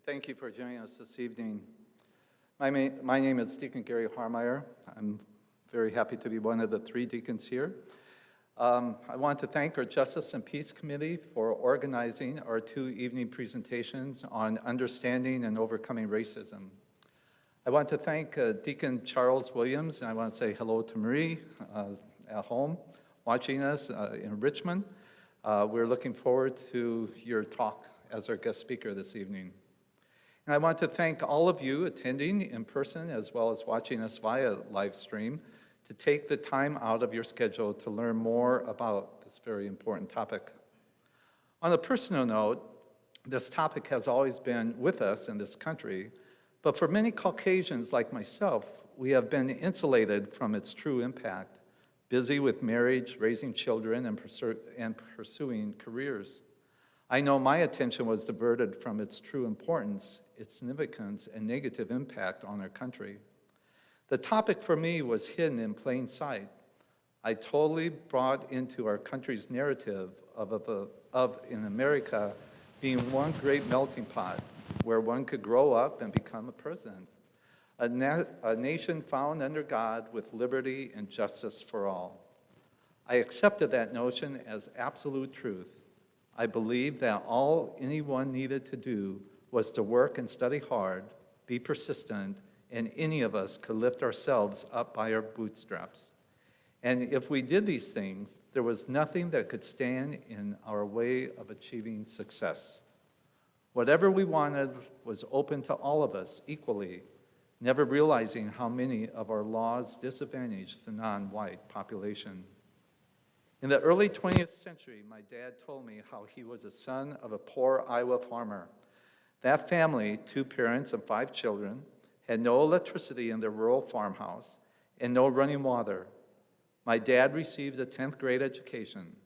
Thank you for joining us this evening. My name is Deacon Gary Harmeyer. I'm very happy to be one of the three deacons here. I want to thank our Justice and Peace Committee for organizing our two evening presentations on understanding and overcoming racism. I want to thank Deacon Charles Williams, and I want to say hello to Marie at home watching us in Richmond. We're looking forward to your talk as our guest speaker this evening. And I want to thank all of you attending in person as well as watching us via live stream to take the time out of your schedule to learn more about this very important topic. On a personal note, this topic has always been with us in this country, but for many Caucasians like myself, we have been insulated from its true impact, busy with marriage, raising children, and pursuing careers. I know my attention was diverted from its true importance, its significance, and negative impact on our country. The topic for me was hidden in plain sight. I totally brought into our country's narrative of in America being one great melting pot where one could grow up and become a president, a nation found under God with liberty and justice for all. I accepted that notion as absolute truth. I believed that all anyone needed to do was to work and study hard, be persistent, and any of us could lift ourselves up by our bootstraps. And if we did these things, there was nothing that could stand in our way of achieving success. Whatever we wanted was open to all of us equally, never realizing how many of our laws disadvantaged the non-white population. In the early 20th century, my dad told me how he was the son of a poor Iowa farmer. That family, 2 parents and 5 children, had no electricity in their rural farmhouse and no running water. My dad received a 10th grade education.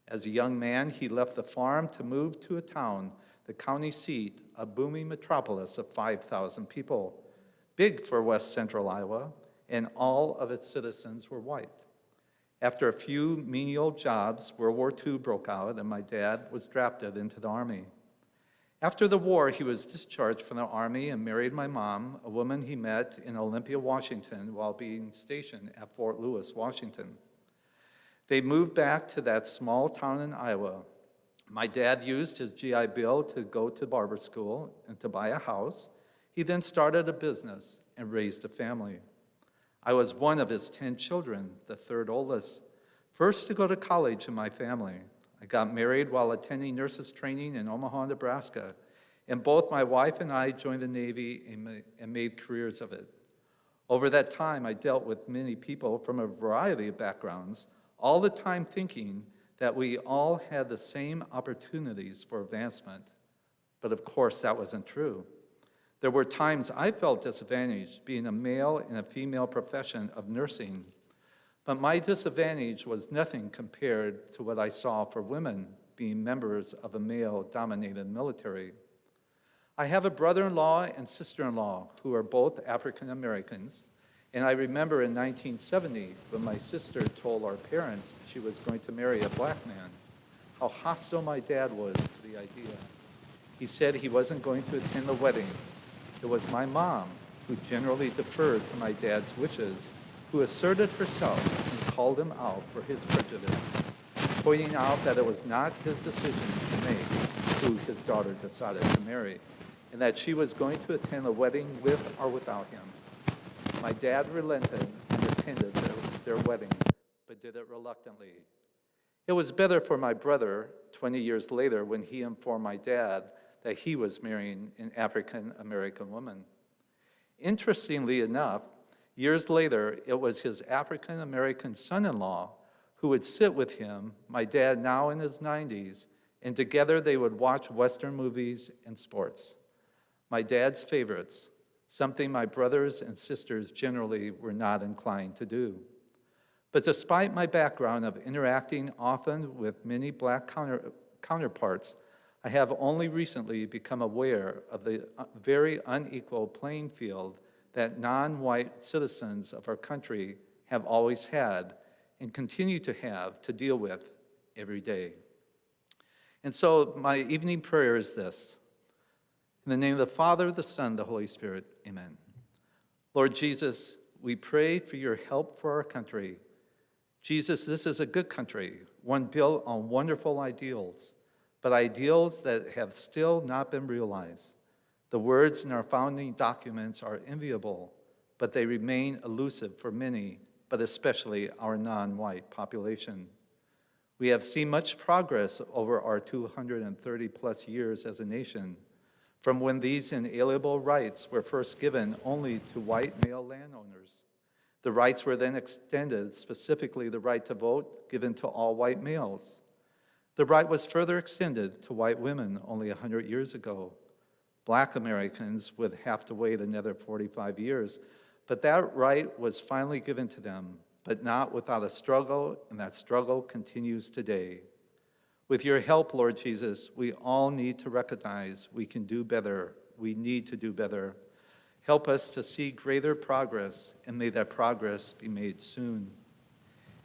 As a young man, he left the farm to move to a town, the county seat, a booming metropolis of 5,000 people, big for west central Iowa, and all of its citizens were white. After a few menial jobs, World War II broke out and my dad was drafted into the Army. After the war, he was discharged from the Army and married my mom, a woman he met in Olympia, Washington, while being stationed at Fort Lewis, Washington. They moved back to that small town in Iowa. My dad used his GI Bill to go to barber school and to buy a house. He then started a business and raised a family. I was one of his 10 children, the third oldest, first to go to college in my family. I got married while attending nurses training in Omaha, Nebraska, and both my wife and I joined the Navy and made careers of it. Over that time, I dealt with many people from a variety of backgrounds, all the time thinking that we all had the same opportunities for advancement. But of course, that wasn't true. There were times I felt disadvantaged being a male in a female profession of nursing, but my disadvantage was nothing compared to what I saw for women being members of a male-dominated military. I have a brother-in-law and sister-in-law who are both African Americans, and I remember in 1970 when my sister told our parents she was going to marry a black man, how hostile my dad was to the idea. He said he wasn't going to attend the wedding. It was my mom, who generally deferred to my dad's wishes, who asserted herself and called him out for his prejudice, pointing out that it was not his decision to make who his daughter decided to marry, and that she was going to attend the wedding with or without him. My dad relented and attended their wedding, but did it reluctantly. It was better for my brother 20 years later when he informed my dad that he was marrying an African-American woman. Interestingly enough, years later, it was his African-American son-in-law who would sit with him, my dad now in his 90s, and together they would watch Western movies and sports. My dad's favorites, something my brothers and sisters generally were not inclined to do. But despite my background of interacting often with many black counterparts, I have only recently become aware of the very unequal playing field that non-white citizens of our country have always had and continue to have to deal with every day. And so my evening prayer is this. In the name of the Father, the Son, the Holy Spirit, amen. Lord Jesus, we pray for your help for our country. Jesus, this is a good country, one built on wonderful ideals, but ideals that have still not been realized. The words in our founding documents are enviable, but they remain elusive for many, but especially our non-white population. We have seen much progress over our 230 plus years as a nation, from when these inalienable rights were first given only to white male landowners. The rights were then extended, specifically the right to vote given to all white males. The right was further extended to white women only 100 years ago. Black Americans would have to wait another 45 years, but that right was finally given to them, but not without a struggle, and that struggle continues today. With your help, Lord Jesus, we all need to recognize we can do better. We need to do better. Help us to see greater progress, and may that progress be made soon.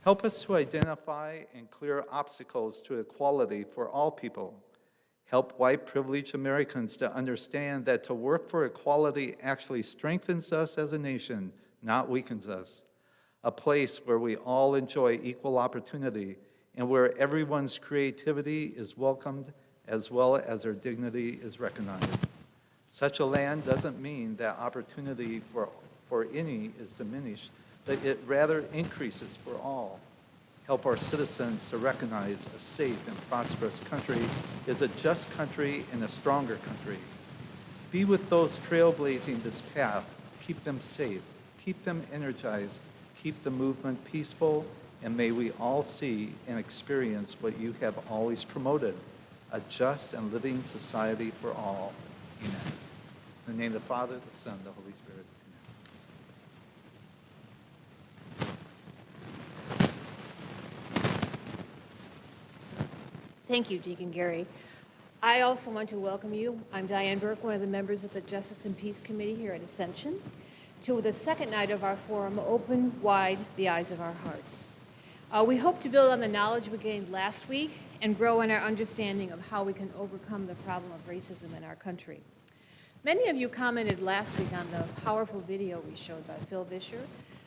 Help us to identify and clear obstacles to equality for all people. Help white privileged Americans to understand that to work for equality actually strengthens us as a nation, not weakens us. A place where we all enjoy equal opportunity and where everyone's creativity is welcomed as well as their dignity is recognized. Such a land doesn't mean that opportunity for any is diminished, but it rather increases for all. Help our citizens to recognize a safe and prosperous country is a just country and a stronger country. Be with those trailblazing this path. Keep them safe. Keep them energized. Keep the movement peaceful. And may we all see and experience what you have always promoted, a just and living society for all. Amen. In the name of the Father, the Son, the Holy Spirit. Thank you, Deacon Gary. I also want to welcome you. I'm Diane Burke, one of the members of the Justice and Peace Committee here at Ascension, to the second night of our forum, Open Wide the Eyes of Our Hearts. We hope to build on the knowledge we gained last week and grow in our understanding of how we can overcome the problem of racism in our country. Many of you commented last week on the powerful video we showed by Phil Vischer.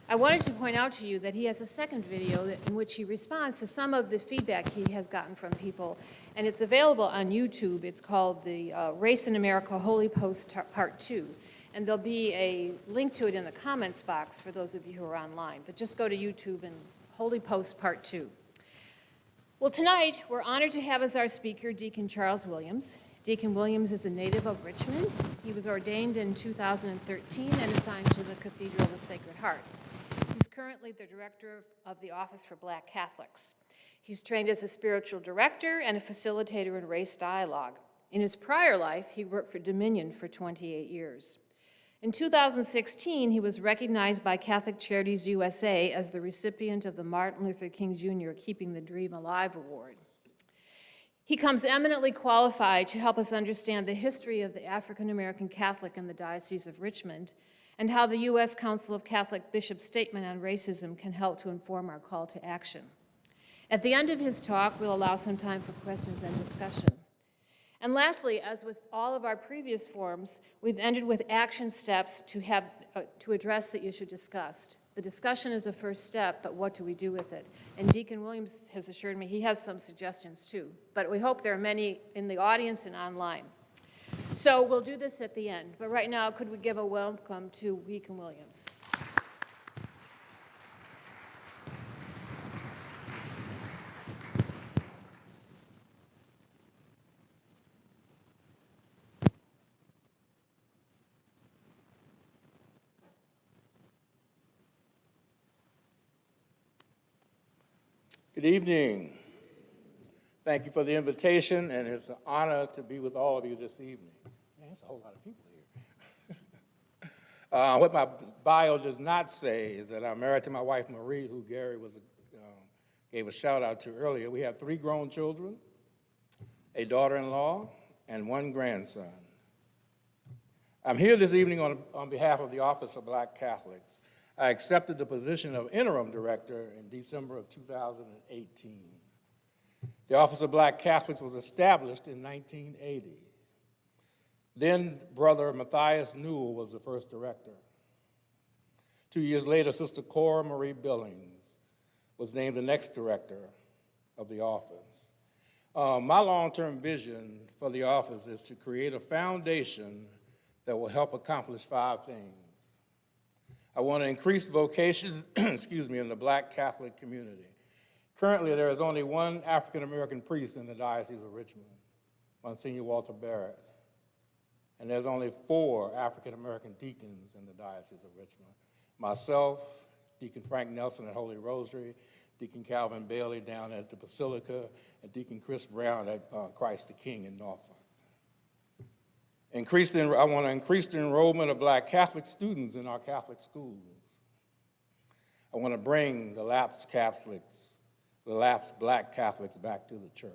I wanted to point out to you that he has a second video in which he responds to some of the feedback he has gotten from people, and it's available on YouTube. It's called the Race in America Holy Post Part 2, and there'll be a link to it in the comments box for those of you who are online, but just go to YouTube and Holy Post Part 2. Well, tonight, we're honored to have as our speaker Deacon Charles Williams. Deacon Williams is a native of Richmond. He was ordained in 2013 and assigned to the Cathedral of the Sacred Heart. He's currently the director of the Office for Black Catholics. He's trained as a spiritual director and a facilitator in race dialogue. In his prior life, he worked for Dominion for 28 years. In 2016, he was recognized by Catholic Charities USA as the recipient of the Martin Luther King Jr. Keeping the Dream Alive Award. He comes eminently qualified to help us understand the history of the African American Catholic in the Diocese of Richmond and how the U.S. Council of Catholic Bishops' statement on racism can help to inform our call to action. At the end of his talk, we'll allow some time for questions and discussion. And lastly, as with all of our previous forums, we've ended with action steps to address the issue discussed. The discussion is a first step, but what do we do with it? And Deacon Williams has assured me he has some suggestions too, but we hope there are many in the audience and online. So we'll do this at the end, but right now, could we give a welcome to Deacon Williams? Good evening. Thank you for the invitation, and it's an honor to be with all of you this evening. Man, there's a whole lot of people here. What my bio does not say is that I'm married to my wife, Marie, who Gary gave a shout out to earlier. We have 3 grown children, a daughter-in-law, and 1 grandson. I'm here this evening on behalf of the Office of Black Catholics. I accepted the position of interim director in December of 2018. The Office of Black Catholics was established in 1980. Then Brother Matthias Newell was the first director. 2 years later, Sister Cora Marie Billings was named the next director of the office. My long-term vision for the office is to create a foundation that will help accomplish 5 things. I want to increase vocations, in the Black Catholic community. Currently, there is only one African-American priest in the Diocese of Richmond, Monsignor Walter Barrett, and there's only 4 African-American deacons in the Diocese of Richmond. Myself, Deacon Frank Nelson at Holy Rosary, Deacon Calvin Bailey down at the Basilica, and Deacon Chris Brown at Christ the King in Norfolk. I want to increase the enrollment of Black Catholic students in our Catholic schools. I want to bring the lapsed Black Catholics back to the church.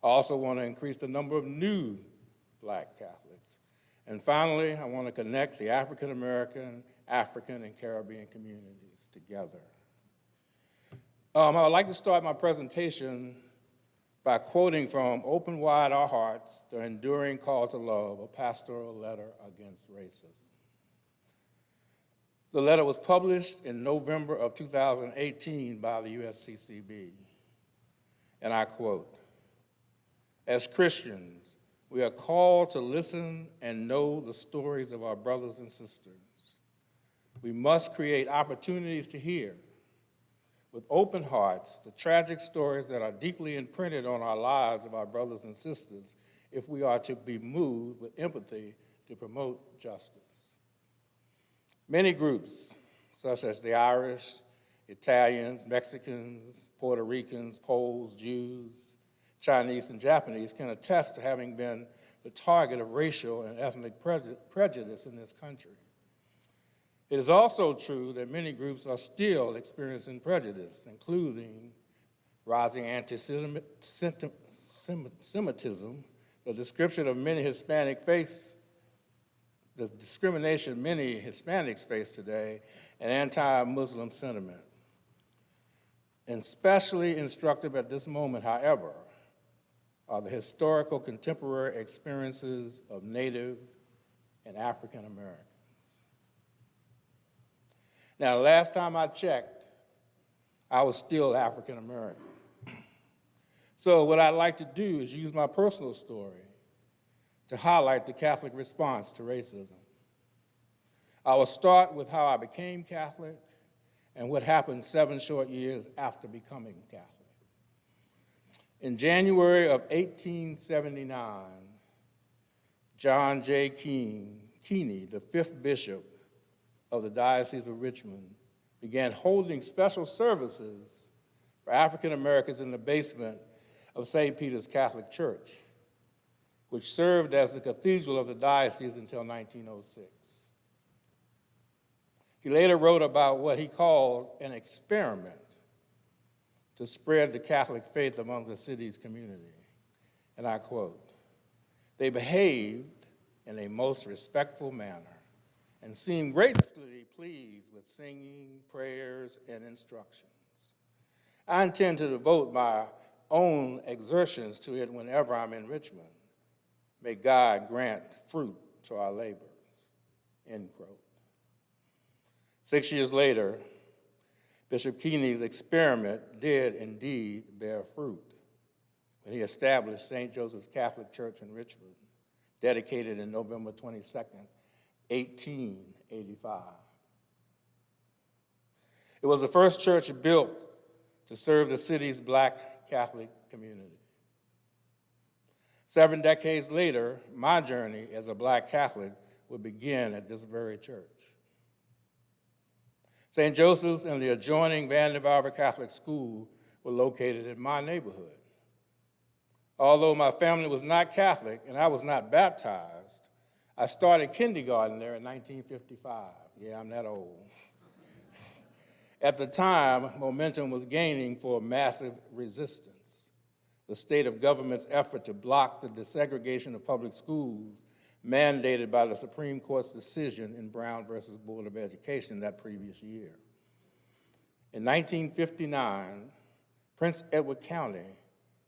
I also want to increase the number of new Black Catholics. And finally, I want to connect the African American, African, and Caribbean communities together. I would like to start my presentation by quoting from Open Wide Our Hearts, The Enduring Call to Love, a pastoral letter against racism. The letter was published in November of 2018 by the USCCB, and I quote, "As Christians, we are called to listen and know the stories of our brothers and sisters. We must create opportunities to hear, with open hearts, the tragic stories that are deeply imprinted on our lives of our brothers and sisters if we are to be moved with empathy to promote justice. Many groups, such as the Irish, Italians, Mexicans, Puerto Ricans, Poles, Jews, Chinese, and Japanese, can attest to having been the target of racial and ethnic prejudice in this country. It is also true that many groups are still experiencing prejudice, including rising anti-Semitism, the discrimination many Hispanics face today, and anti-Muslim sentiment. And especially instructive at this moment, however, are the historical contemporary experiences of Native and African Americans. Now, the last time I checked, I was still African American. So what I'd like to do is use my personal story to highlight the Catholic response to racism. I will start with how I became Catholic and what happened 7 short years after becoming Catholic. In January of 1879, John J. Keeney, the 5th bishop of the Diocese of Richmond, began holding special services for African Americans in the basement of St. Peter's Catholic Church, which served as the cathedral of the diocese until 1906. He later wrote about what he called an experiment to spread the Catholic faith among the city's community. And I quote, "They behaved in a most respectful manner and seemed gratefully pleased with singing, prayers, and instructions. I intend to devote my own exertions to it whenever I'm in Richmond. May God grant fruit to our labors," end quote. 6 years later, Bishop Keeney's experiment did indeed bear fruit when he established St. Joseph's Catholic Church in Richmond, dedicated in November 22nd, 1885. It was the first church built to serve the city's Black Catholic community. 7 decades later, my journey as a Black Catholic would begin at this very church. St. Joseph's and the adjoining Vanderbilt Catholic School were located in my neighborhood. Although my family was not Catholic and I was not baptized, I started kindergarten there in 1955. Yeah, I'm that old. At the time, momentum was gaining for massive resistance. The state of government's effort to block the desegregation of public schools mandated by the Supreme Court's decision in Brown versus Board of Education that previous year. In 1959, Prince Edward County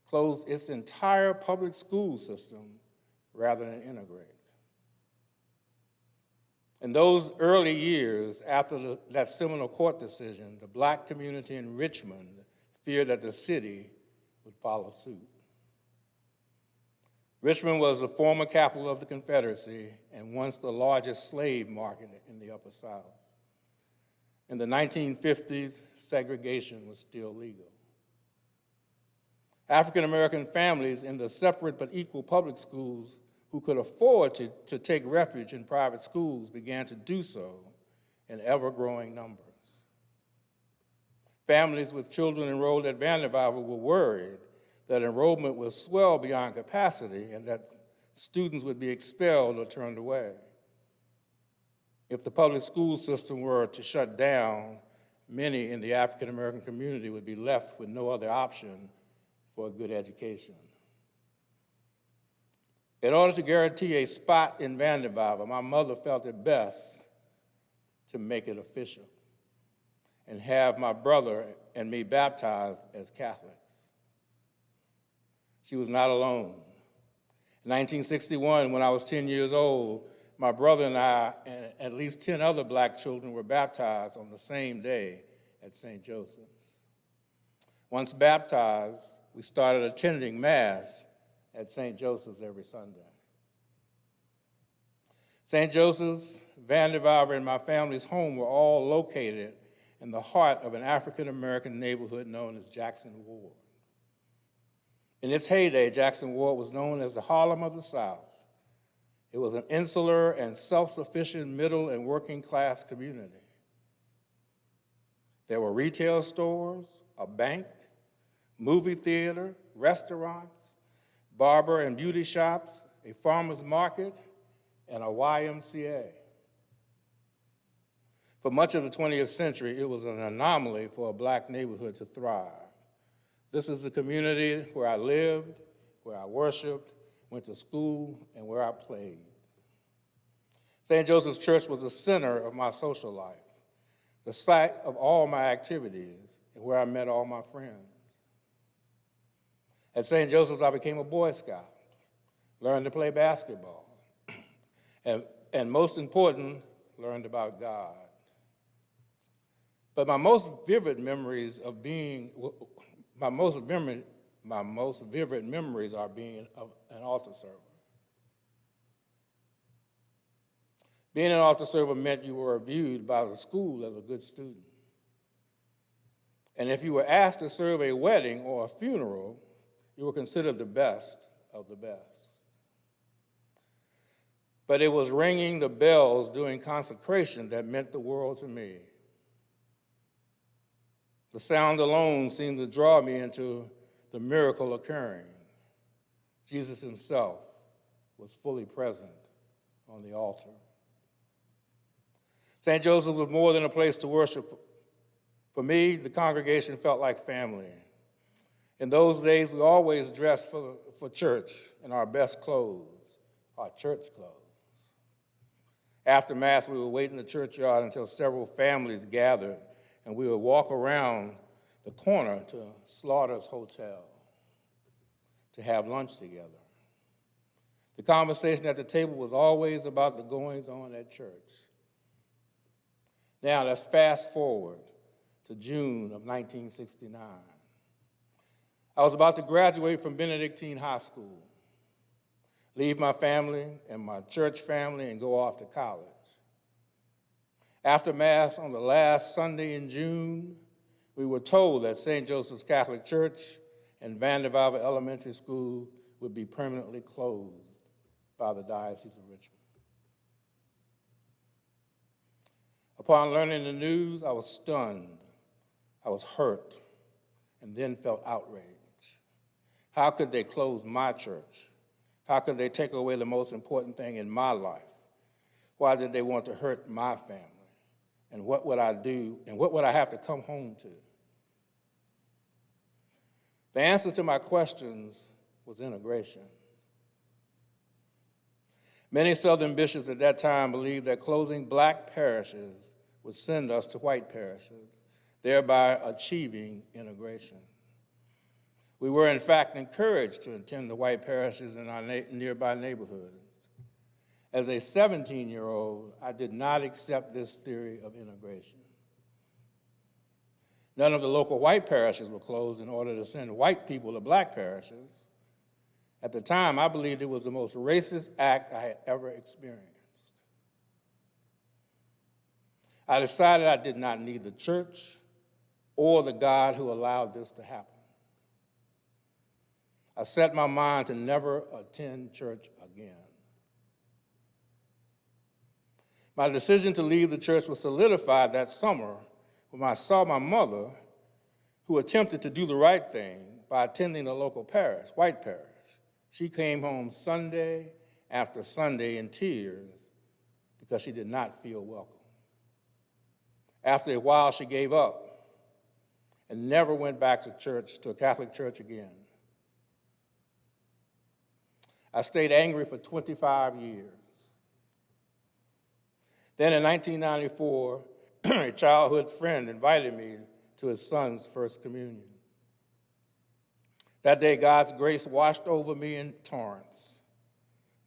closed its entire public school system, rather than integrate. In those early years after that seminal court decision, the black community in Richmond feared that the city would follow suit. Richmond was the former capital of the Confederacy and once the largest slave market in the Upper South. In the 1950s, segregation was still legal. African-American families in the separate but equal public schools who could afford to take refuge in private schools began to do so in ever-growing numbers. Families with children enrolled at Vanderbilt were worried that enrollment would swell beyond capacity and that students would be expelled or turned away. If the public school system were to shut down, many in the African-American community would be left with no other option for a good education. In order to guarantee a spot in Vanderbilt, my mother felt it best to make it official and have my brother and me baptized as Catholics. She was not alone. In 1961, when I was 10 years old, my brother and I and at least 10 other black children were baptized on the same day at St. Joseph's. Once baptized, we started attending Mass at St. Joseph's every Sunday. St. Joseph's, Vanderbilt, and my family's home were all located in the heart of an African-American neighborhood known as Jackson Ward. In its heyday, Jackson Ward was known as the Harlem of the South. It was an insular and self-sufficient middle and working class community. There were retail stores, a bank, movie theater, restaurants, barber and beauty shops, a farmer's market, and a YMCA. For much of the 20th century, it was an anomaly for a black neighborhood to thrive. This is the community where I lived, where I worshiped, went to school, and where I played. St. Joseph's Church was the center of my social life, the site of all my activities, and where I met all my friends. At St. Joseph's, I became a Boy Scout, learned to play basketball, and most important, learned about God. But my most vivid memories are being an altar server. Being an altar server meant you were viewed by the school as a good student. And if you were asked to serve a wedding or a funeral, you were considered the best of the best. But it was ringing the bells during consecration that meant the world to me. The sound alone seemed to draw me into the miracle occurring. Jesus himself was fully present on the altar. St. Joseph was more than a place to worship. For me, the congregation felt like family. In those days, we always dressed for church in our best clothes, our church clothes. After Mass, we would wait in the churchyard until several families gathered, and we would walk around the corner to Slaughter's Hotel to have lunch together. The conversation at the table was always about the goings-on at church. Now, let's fast forward to June of 1969. I was about to graduate from Benedictine High School, leave my family and my church family and go off to college. After Mass on the last Sunday in June, we were told that St. Joseph's Catholic Church and Vanderbilt Elementary School would be permanently closed by the Diocese of Richmond. Upon learning the news, I was stunned, I was hurt, and then felt outrage. How could they close my church? How could they take away the most important thing in my life? Why did they want to hurt my family? And what would I do, and what would I have to come home to? The answer to my questions was integration. Many Southern bishops at that time believed that closing black parishes would send us to white parishes, thereby achieving integration. We were, in fact, encouraged to attend the white parishes in our nearby neighborhoods. As a 17-year-old, I did not accept this theory of integration. None of the local white parishes were closed in order to send white people to black parishes. At the time, I believed it was the most racist act I had ever experienced. I decided I did not need the church or the God who allowed this to happen. I set my mind to never attend church again. My decision to leave the church was solidified that summer when I saw my mother, who attempted to do the right thing by attending the local parish, white parish. She came home Sunday after Sunday in tears because she did not feel welcome. After a while, she gave up and never went back to church, to a Catholic church again. I stayed angry for 25 years. Then in 1994, a childhood friend invited me to his son's first communion. That day, God's grace washed over me in torrents.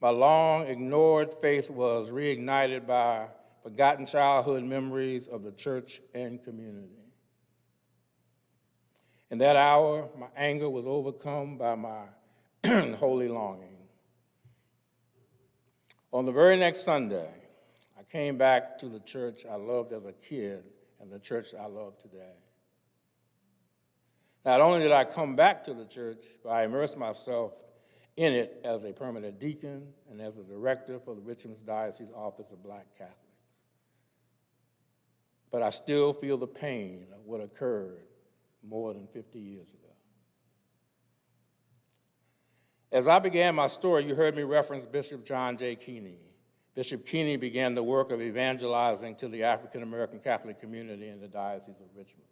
My long-ignored faith was reignited by forgotten childhood memories of the church and community. In that hour, my anger was overcome by my holy longing. On the very next Sunday, I came back to the church I loved as a kid and the church I love today. Not only did I come back to the church, but I immersed myself in it as a permanent deacon and as a director for the Richmond Diocese Office of Black Catholics. But I still feel the pain of what occurred more than 50 years ago. As I began my story, you heard me reference Bishop John J. Keeney. Bishop Keeney began the work of evangelizing to the African American Catholic community in the Diocese of Richmond.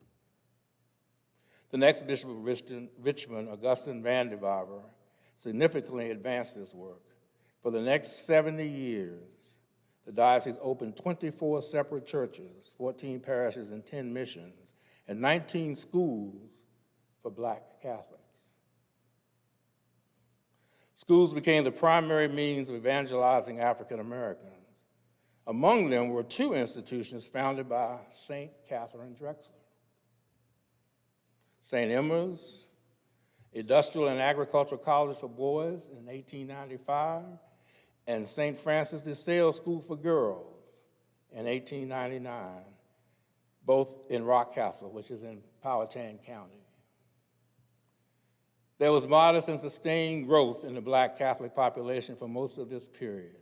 The next Bishop of Richmond, Augustine Van de Waver, significantly advanced this work. For the next 70 years, the diocese opened 24 separate churches, 14 parishes, and 10 missions, and 19 schools for Black Catholics. Schools became the primary means of evangelizing African Americans. Among them were 2 institutions founded by St. Catherine Drexler. St. Emma's Industrial and Agricultural College for Boys in 1895, and St. Francis de Sales School for Girls in 1899, both in Rockcastle, which is in Powhatan County. There was modest and sustained growth in the Black Catholic population for most of this period.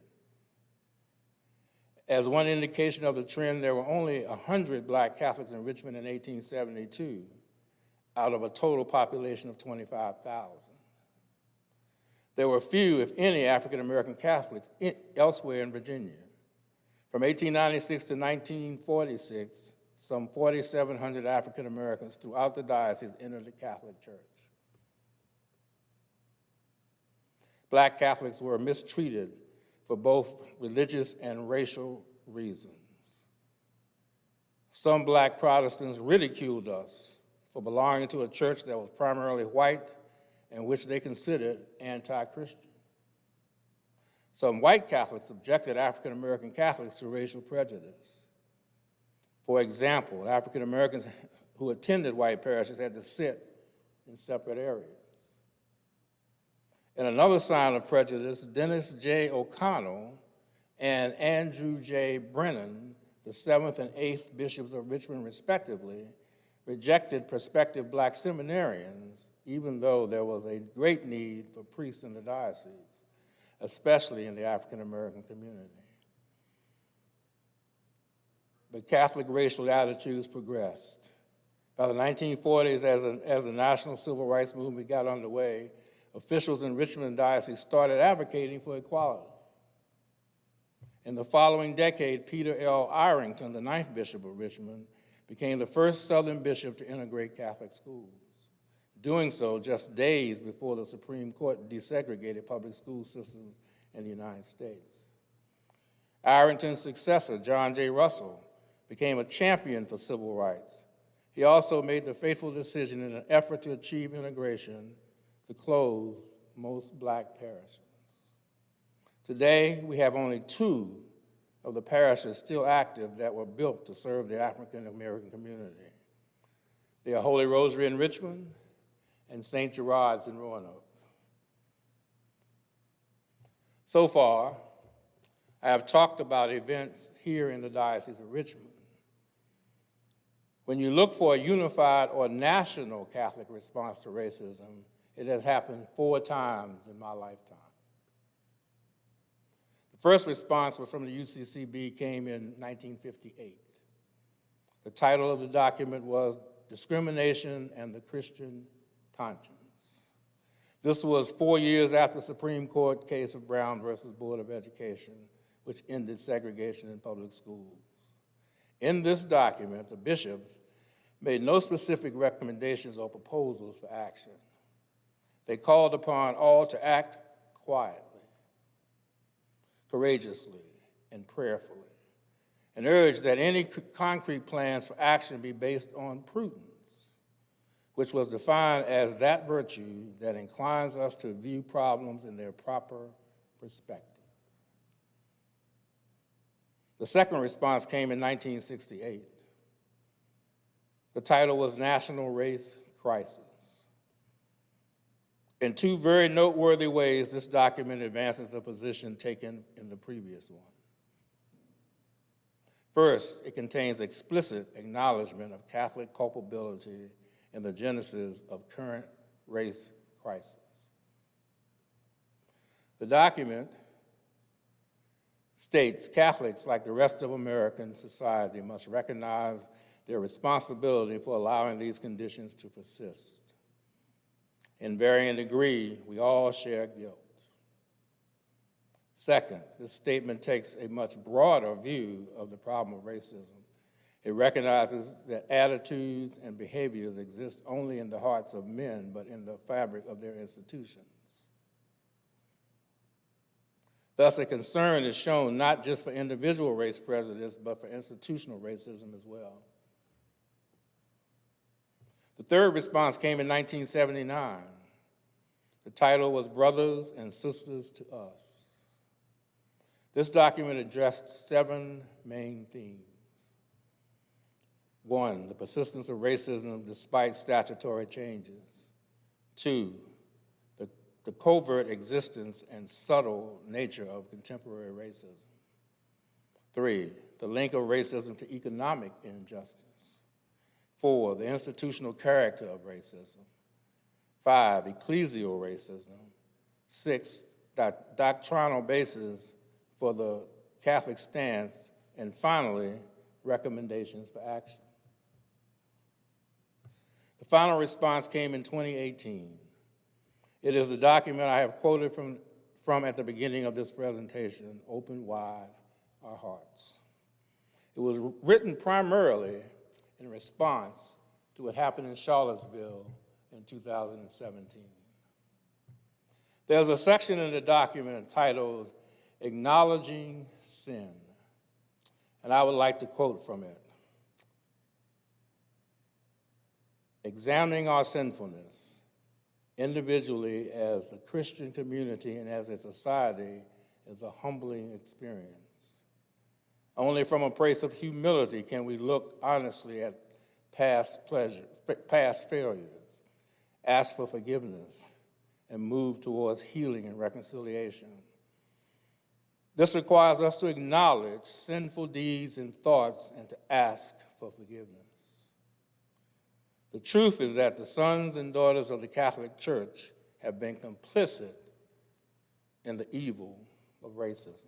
As one indication of the trend, there were only 100 Black Catholics in Richmond in 1872 out of a total population of 25,000. There were few, if any, African American Catholics elsewhere in Virginia. From 1896 to 1946, some 4,700 African Americans throughout the diocese entered the Catholic Church. Black Catholics were mistreated for both religious and racial reasons. Some Black Protestants ridiculed us for belonging to a church that was primarily white and which they considered anti-Christian. Some white Catholics subjected African American Catholics to racial prejudice. For example, African Americans who attended white parishes had to sit in separate areas. In another sign of prejudice, Dennis J. O'Connell and Andrew J. Brennan, the 7th and 8th bishops of Richmond respectively, rejected prospective Black seminarians, even though there was a great need for priests in the diocese, especially in the African American community. But Catholic racial attitudes progressed. By the 1940s, as the national civil rights movement got underway, officials in Richmond Diocese started advocating for equality. In the following decade, Peter L. Irington, the 9th Bishop of Richmond, became the first Southern bishop to integrate Catholic schools, doing so just days before the Supreme Court desegregated public school systems in the United States. Irington's successor, John J. Russell, became a champion for civil rights. He also made the fateful decision in an effort to achieve integration to close most black parishes. Today, we have only 2 of the parishes still active that were built to serve the African American community. They are Holy Rosary in Richmond and St. Gerard's in Roanoke. So far, I have talked about events here in the Diocese of Richmond. When you look for a unified or national Catholic response to racism, it has happened 4 times in my lifetime. The first response was from the UCCB, came in 1958. The title of the document was Discrimination and the Christian Conscience. This was 4 years after the Supreme Court case of Brown versus Board of Education, which ended segregation in public schools. In this document, the bishops made no specific recommendations or proposals for action. They called upon all to act quietly, courageously, and prayerfully, and urged that any concrete plans for action be based on prudence, which was defined as that virtue that inclines us to view problems in their proper perspective. The second response came in 1968. The title was National Race Crisis. In 2 very noteworthy ways, this document advances the position taken in the previous one. First, it contains explicit acknowledgement of Catholic culpability in the genesis of current race crisis. The document states Catholics, like the rest of American society, must recognize their responsibility for allowing these conditions to persist. In varying degree, we all share guilt. Second, this statement takes a much broader view of the problem of racism. It recognizes that attitudes and behaviors exist only in the hearts of men, but in the fabric of their institutions. Thus, a concern is shown not just for individual race prejudice, but for institutional racism as well. The third response came in 1979. The title was Brothers and Sisters to Us. This document addressed 7 main themes. 1, the persistence of racism despite statutory changes. 2, the covert existence and subtle nature of contemporary racism. 3, the link of racism to economic injustice. 4, the institutional character of racism. 5, ecclesial racism. 6, doctrinal basis for the Catholic stance. And finally, recommendations for action. The final response came in 2018. It is a document I have quoted from at the beginning of this presentation, Open Wide Our Hearts. It was written primarily in response to what happened in Charlottesville in 2017. There's a section in the document titled Acknowledging Sin, and I would like to quote from it. Examining our sinfulness individually as the Christian community and as a society is a humbling experience. Only from a place of humility can we look honestly at past failures, ask for forgiveness, and move towards healing and reconciliation. This requires us to acknowledge sinful deeds and thoughts and to ask for forgiveness. The truth is that the sons and daughters of the Catholic Church have been complicit in the evil of racism.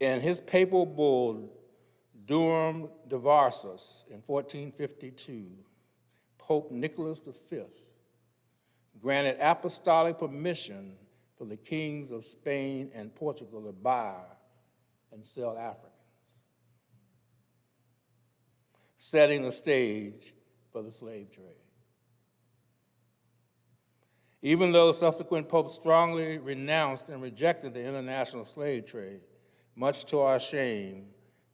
In his papal bull, Durum Divarsus, in 1452, Pope Nicholas V granted apostolic permission for the kings of Spain and Portugal to buy and sell Africans, setting the stage for the slave trade. Even though subsequent popes strongly renounced and rejected the international slave trade, much to our shame,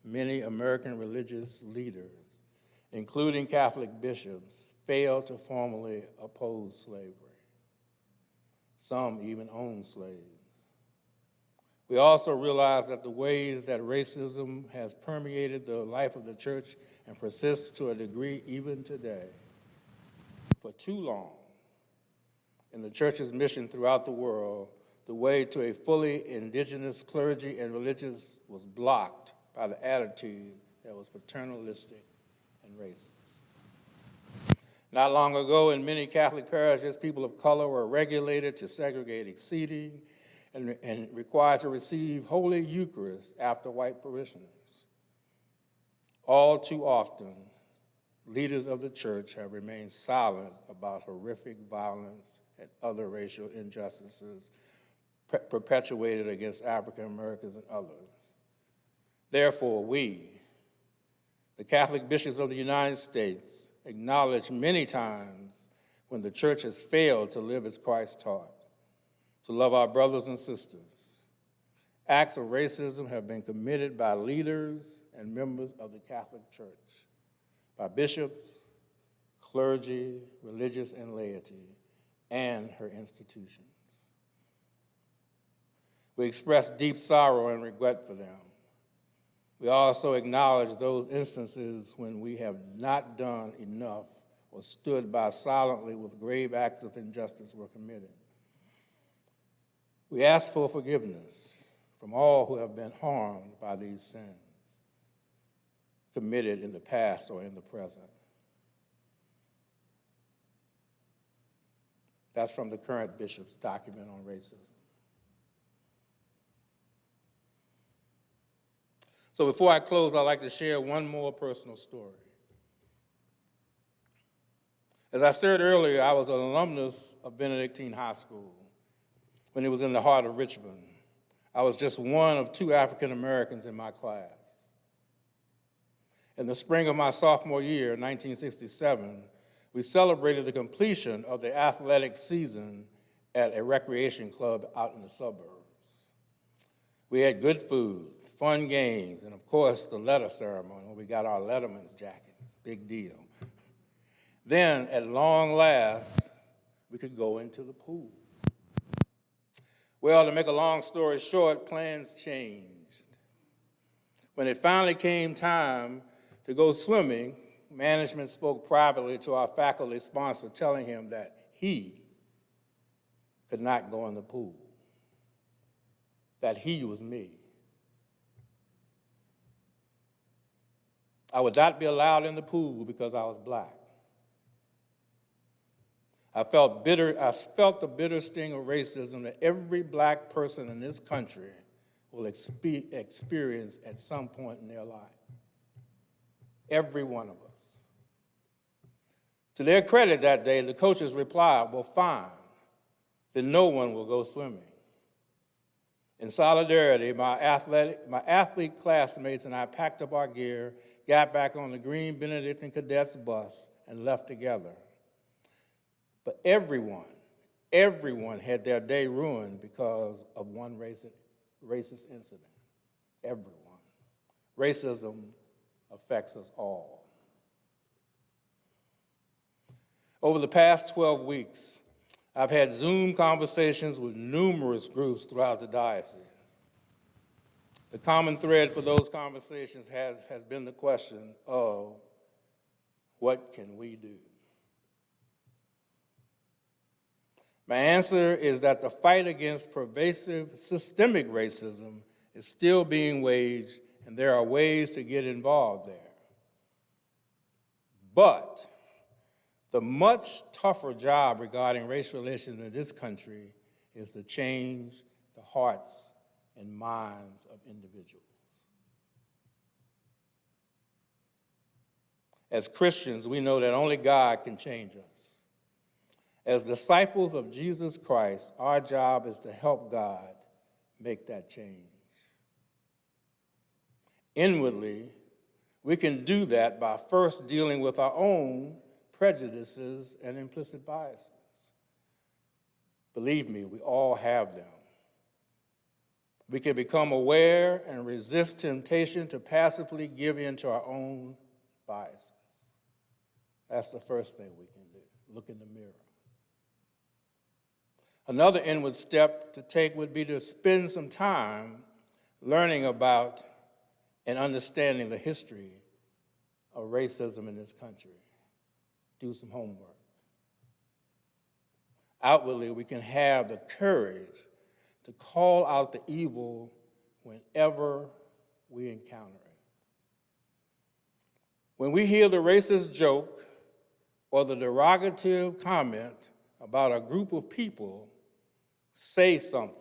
many American religious leaders, including Catholic bishops, failed to formally oppose slavery. Some even owned slaves. We also realize that the ways that racism has permeated the life of the church and persists to a degree even today. For too long, in the church's mission throughout the world, the way to a fully indigenous clergy and religious was blocked by the attitude that was paternalistic and racist. Not long ago, in many Catholic parishes, people of color were regulated to segregated seating and required to receive Holy Eucharist after white parishioners. All too often, leaders of the church have remained silent about horrific violence and other racial injustices perpetuated against African Americans and others. Therefore, we, the Catholic bishops of the United States, acknowledge many times when the church has failed to live as Christ taught, to love our brothers and sisters. Acts of racism have been committed by leaders and members of the Catholic Church, by bishops, clergy, religious and laity, and her institutions. We express deep sorrow and regret for them. We also acknowledge those instances when we have not done enough or stood by silently with grave acts of injustice were committed. We ask for forgiveness from all who have been harmed by these sins committed in the past or in the present. That's from the current bishop's document on racism. So before I close, I'd like to share one more personal story. As I said earlier, I was an alumnus of Benedictine High School when it was in the heart of Richmond. I was just one of 2 African Americans in my class. In the spring of my sophomore year, 1967, we celebrated the completion of the athletic season at a recreation club out in the suburbs. We had good food, fun games, and of course the letter ceremony where we got our letterman's jackets, big deal. Then, at long last, we could go into the pool. Well, to make a long story short, plans changed. When it finally came time to go swimming, management spoke privately to our faculty sponsor, telling him that he could not go in the pool, that he was me. I would not be allowed in the pool because I was black. I felt the bitter sting of racism that every black person in this country will experience at some point in their life. Every one of us. To their credit that day, the coaches replied, well, fine, then no one will go swimming. In solidarity, my athlete classmates and I packed up our gear, got back on the green Benedictine Cadets bus, and left together. But everyone had their day ruined because of one racist incident. Everyone. Racism affects us all. Over the past 12 weeks, I've had Zoom conversations with numerous groups throughout the diocese. The common thread for those conversations has been the question of, what can we do? My answer is that the fight against pervasive systemic racism is still being waged, and there are ways to get involved there. But the much tougher job regarding race relations in this country is to change the hearts and minds of individuals. As Christians, we know that only God can change us. As disciples of Jesus Christ, our job is to help God make that change. Inwardly, we can do that by first dealing with our own prejudices and implicit biases. Believe me, we all have them. We can become aware and resist temptation to passively give in to our own biases. That's the first thing we can do, look in the mirror. Another inward step to take would be to spend some time learning about and understanding the history of racism in this country. Do some homework. Outwardly, we can have the courage to call out the evil whenever we encounter it. When we hear the racist joke or the derogative comment about a group of people, say something.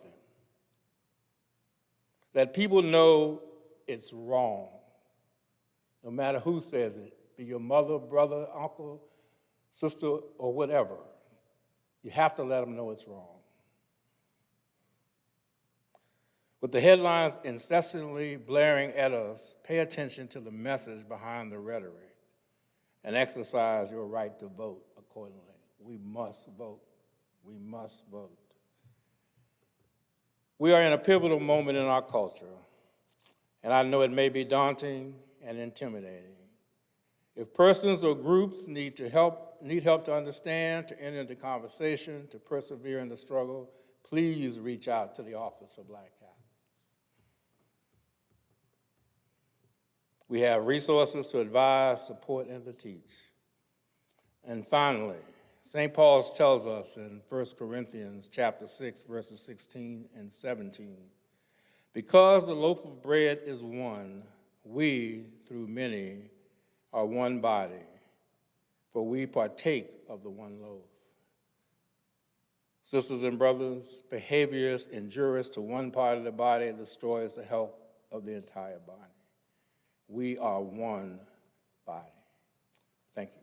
Let people know it's wrong, no matter who says it, be your mother, brother, uncle, sister, or whatever. You have to let them know it's wrong. With the headlines incessantly blaring at us, pay attention to the message behind the rhetoric and exercise your right to vote accordingly. We must vote. We must vote. We are in a pivotal moment in our culture, and I know it may be daunting and intimidating. If persons or groups need help to understand, to enter into conversation, to persevere in the struggle, please reach out to the Office of Black Catholics. We have resources to advise, support, and to teach. And finally, St. Paul tells us in 1 Corinthians chapter 6, verses 16 and 17, because the loaf of bread is one, we, through many, are one body, for we partake of the one loaf. Sisters and brothers, behaviors injurious to one part of the body destroys the health of the entire body. We are one body. Thank you.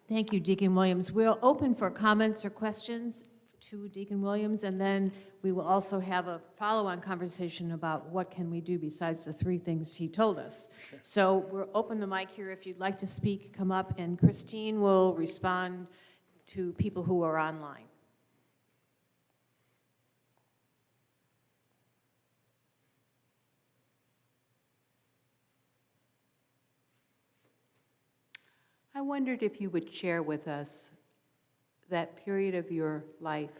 Thank you, Deacon Williams. We'll open for comments or questions to Deacon Williams, and then we will also have a follow-on conversation about what can we do besides the three things he told us. So we'll open the mic here. If you'd like to speak, come up, and Christine will respond to people who are online. I wondered if you would share with us that period of your life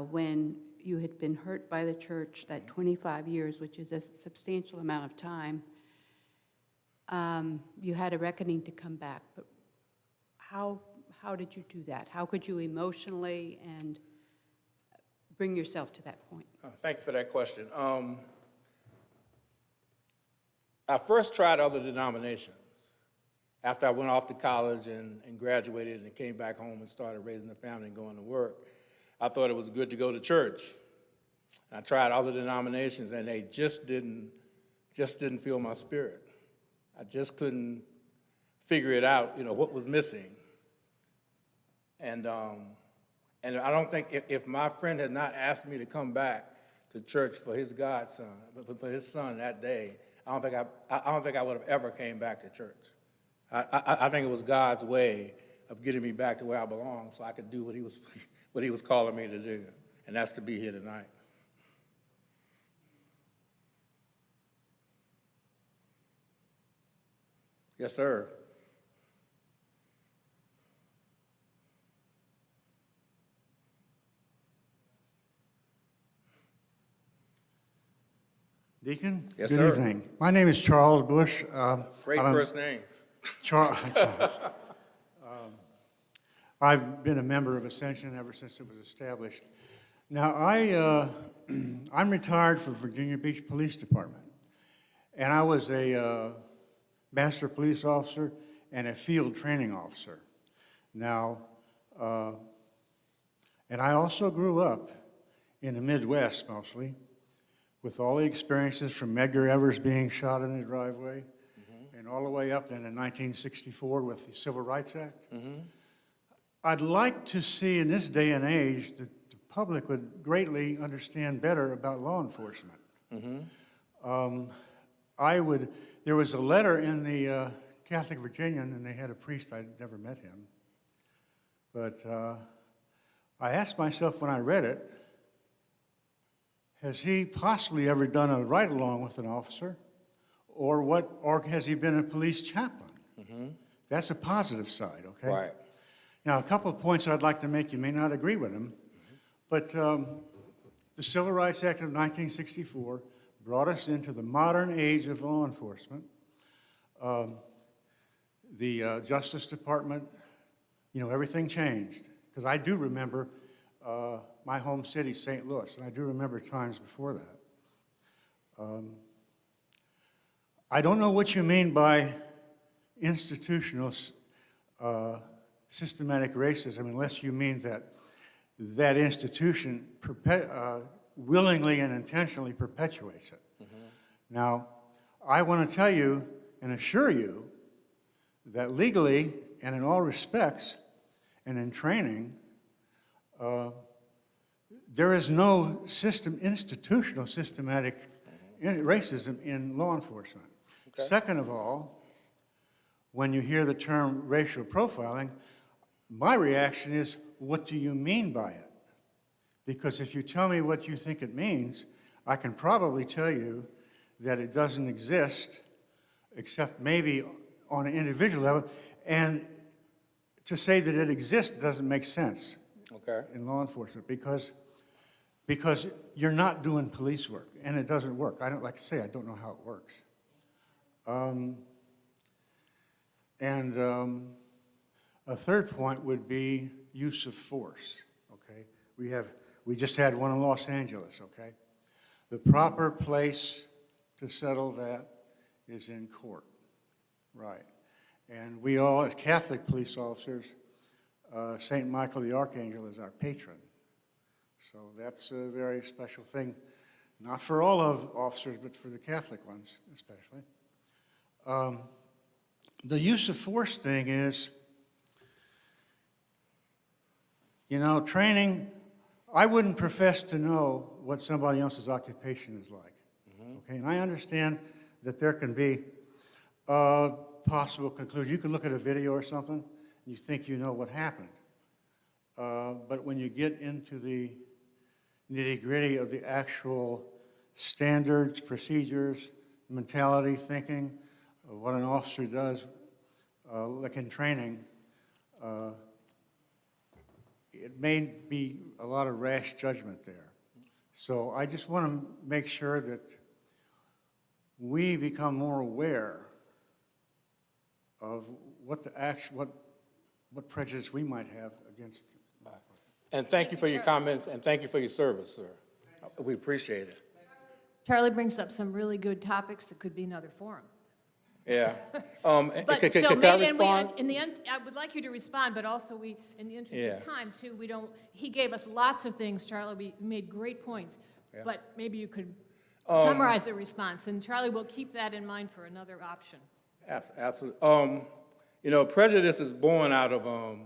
when you had been hurt by the church, that 25 years, which is a substantial amount of time. You had a reckoning to come back, but how did you do that? How could you emotionally and bring yourself to that point? Thank you for that question. I first tried other denominations. After I went off to college and graduated and came back home and started raising a family and going to work, I thought it was good to go to church. I tried other denominations, and they just didn't feel my spirit. I just couldn't figure it out, what was missing. And I don't think if my friend had not asked me to come back to church for his godson, for his son that day, I don't think I would have ever came back to church. I think it was God's way of getting me back to where I belong, so I could do what he was calling me to do, and that's to be here tonight. Yes, sir. Deacon? Yes, Good sir. evening. My name is Charles Bush. Great first name. Charles. I've been a member of Ascension ever since it was established. Now, I'm retired from Virginia Beach Police Department, and I was a master police officer and a field training officer. Now, and I also grew up in the Midwest mostly, with all the experiences from Medgar Evers being shot in the driveway, and all the way up then in 1964 with the Civil Rights Act. I'd like to see in this day and age that the public would greatly understand better about law enforcement. There was a letter in the Catholic Virginian, and they had a priest. I'd never met him. But I asked myself when I read it, has he possibly ever done a ride-along with an officer? Or has he been a police chaplain? That's a positive side, okay? Right. Now, a couple of points I'd like to make, you may not agree with them, but the Civil Rights Act of 1964 brought us into the modern age of law enforcement. The Justice Department, everything changed. Because I do remember my home city, St. Louis, and I do remember times before that. I don't know what you mean by institutional systematic racism unless you mean that institution willingly and intentionally perpetuates it. Now, I want to tell you and assure you that legally and in all respects and in training, there is no institutional systematic racism in law enforcement. Okay. Second of all, when you hear the term racial profiling, my reaction is, what do you mean by it? Because if you tell me what you think it means, I can probably tell you that it doesn't exist, except maybe on an individual level, and to say that it exists doesn't make sense in law enforcement because you're not doing police work, and it doesn't work. I don't like to say I don't know how it works. A third point would be use of force, okay? We just had one in Los Angeles, okay? The proper place to settle that is in court, right? And we all, as Catholic police officers, St. Michael the Archangel is our patron. So that's a very special thing, not for all of officers, but for the Catholic ones especially. The use of force thing is, training, I wouldn't profess to know what somebody else's occupation is like. Okay, and I understand that there can be possible conclusions. You can look at a video or something, and you think you know what happened. But when you get into the nitty-gritty of the actual standards, procedures, mentality, thinking of what an officer does, like in training, it may be a lot of rash judgment there. So I just want to make sure that we become more aware of what prejudice we might have against. And thank you for your comments, and thank you for your service, sir. We appreciate it. Charlie brings up some really good topics that could be another forum. Yeah. But Can so I maybe, respond? in the end, I would like you to respond, but also in the interest of Yeah. time too, he gave us lots of things, Charlie, we made great points. Yeah. But maybe you could summarize the response, and Charlie will keep that in mind for another option. Absolutely. Prejudice is born out of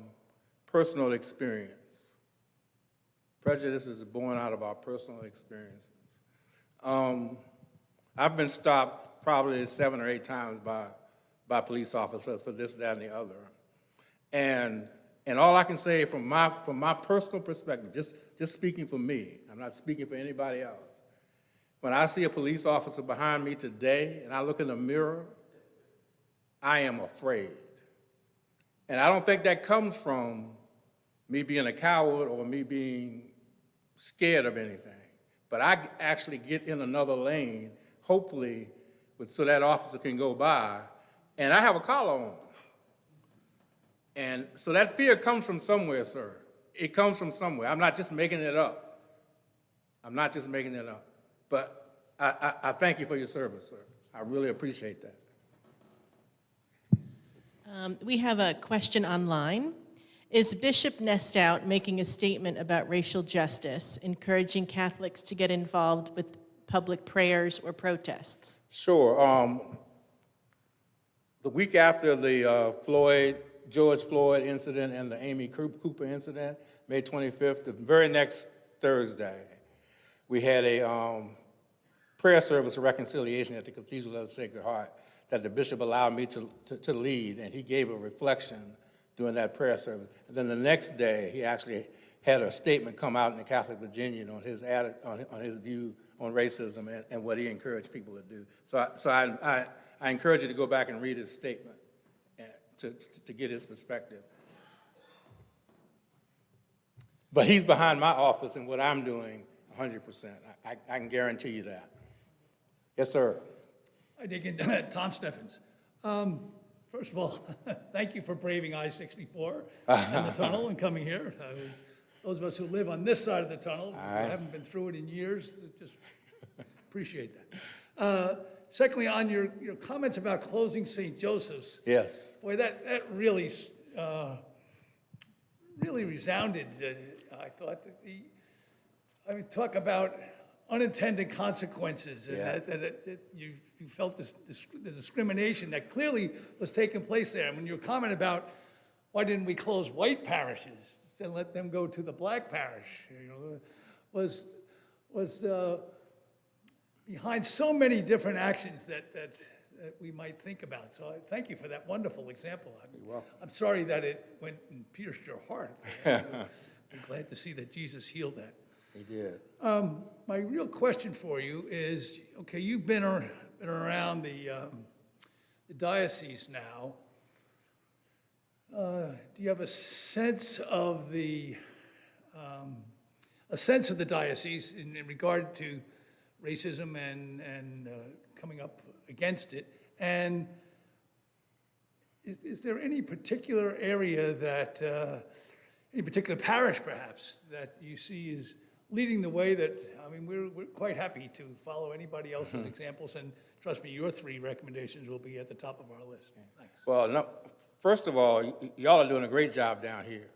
personal experience. Prejudice is born out of our personal experiences. I've been stopped probably 7 or 8 times by police officers for this, that, and the other. And all I can say from my personal perspective, just speaking for me, I'm not speaking for anybody else. When I see a police officer behind me today and I look in the mirror, I am afraid. And I don't think that comes from me being a coward or me being scared of anything. But I actually get in another lane, hopefully, so that officer can go by, and I have a collar on. And so that fear comes from somewhere, sir. It comes from somewhere. I'm not just making it up. But I thank you for your service, sir. I really appreciate that. We have a question online. Is Bishop Nestout making a statement about racial justice, encouraging Catholics to get involved with public prayers or protests? Sure. The week after the George Floyd incident and the Amy Cooper incident, May 25th, the very next Thursday, we had a prayer service of reconciliation at the Cathedral of the Sacred Heart that the bishop allowed me to lead, and he gave a reflection during that prayer service. And then the next day, he actually had a statement come out in the Catholic Virginian on his on his view on racism and what he encouraged people to do. So I encourage you to go back and read his statement to get his perspective. But he's behind my office and what I'm doing 100%. I can guarantee you that. Yes, sir. Hi, Deacon. Tom Steffens. First of all, thank you for braving I-64 and the tunnel and coming here. Those of us who live on this side of the tunnel, who haven't been through it in years, just appreciate that. Secondly, on your comments about closing St. Joseph's, Yes. boy, that really, really resounded. I thought that talk about unintended consequences, and Yeah. that you felt the discrimination that clearly was taking place there. And when your comment about why didn't we close white parishes and let them go to the black parish, was behind so many different actions that we might think about. So I thank you for that wonderful example. I'm sorry that it went and pierced your heart. I'm glad to see that Jesus healed that. He did. My real question for you is, okay, you've been around the diocese now. Do you have a sense of the diocese in regard to racism and coming up against it? And is there any particular area that, any particular parish perhaps, that you see is leading the way that, I mean, we're quite happy to follow anybody else's examples, and trust me, your 3 recommendations will be at the top of our list. Thanks. Well, no, first of all, y'all are doing a great job down here.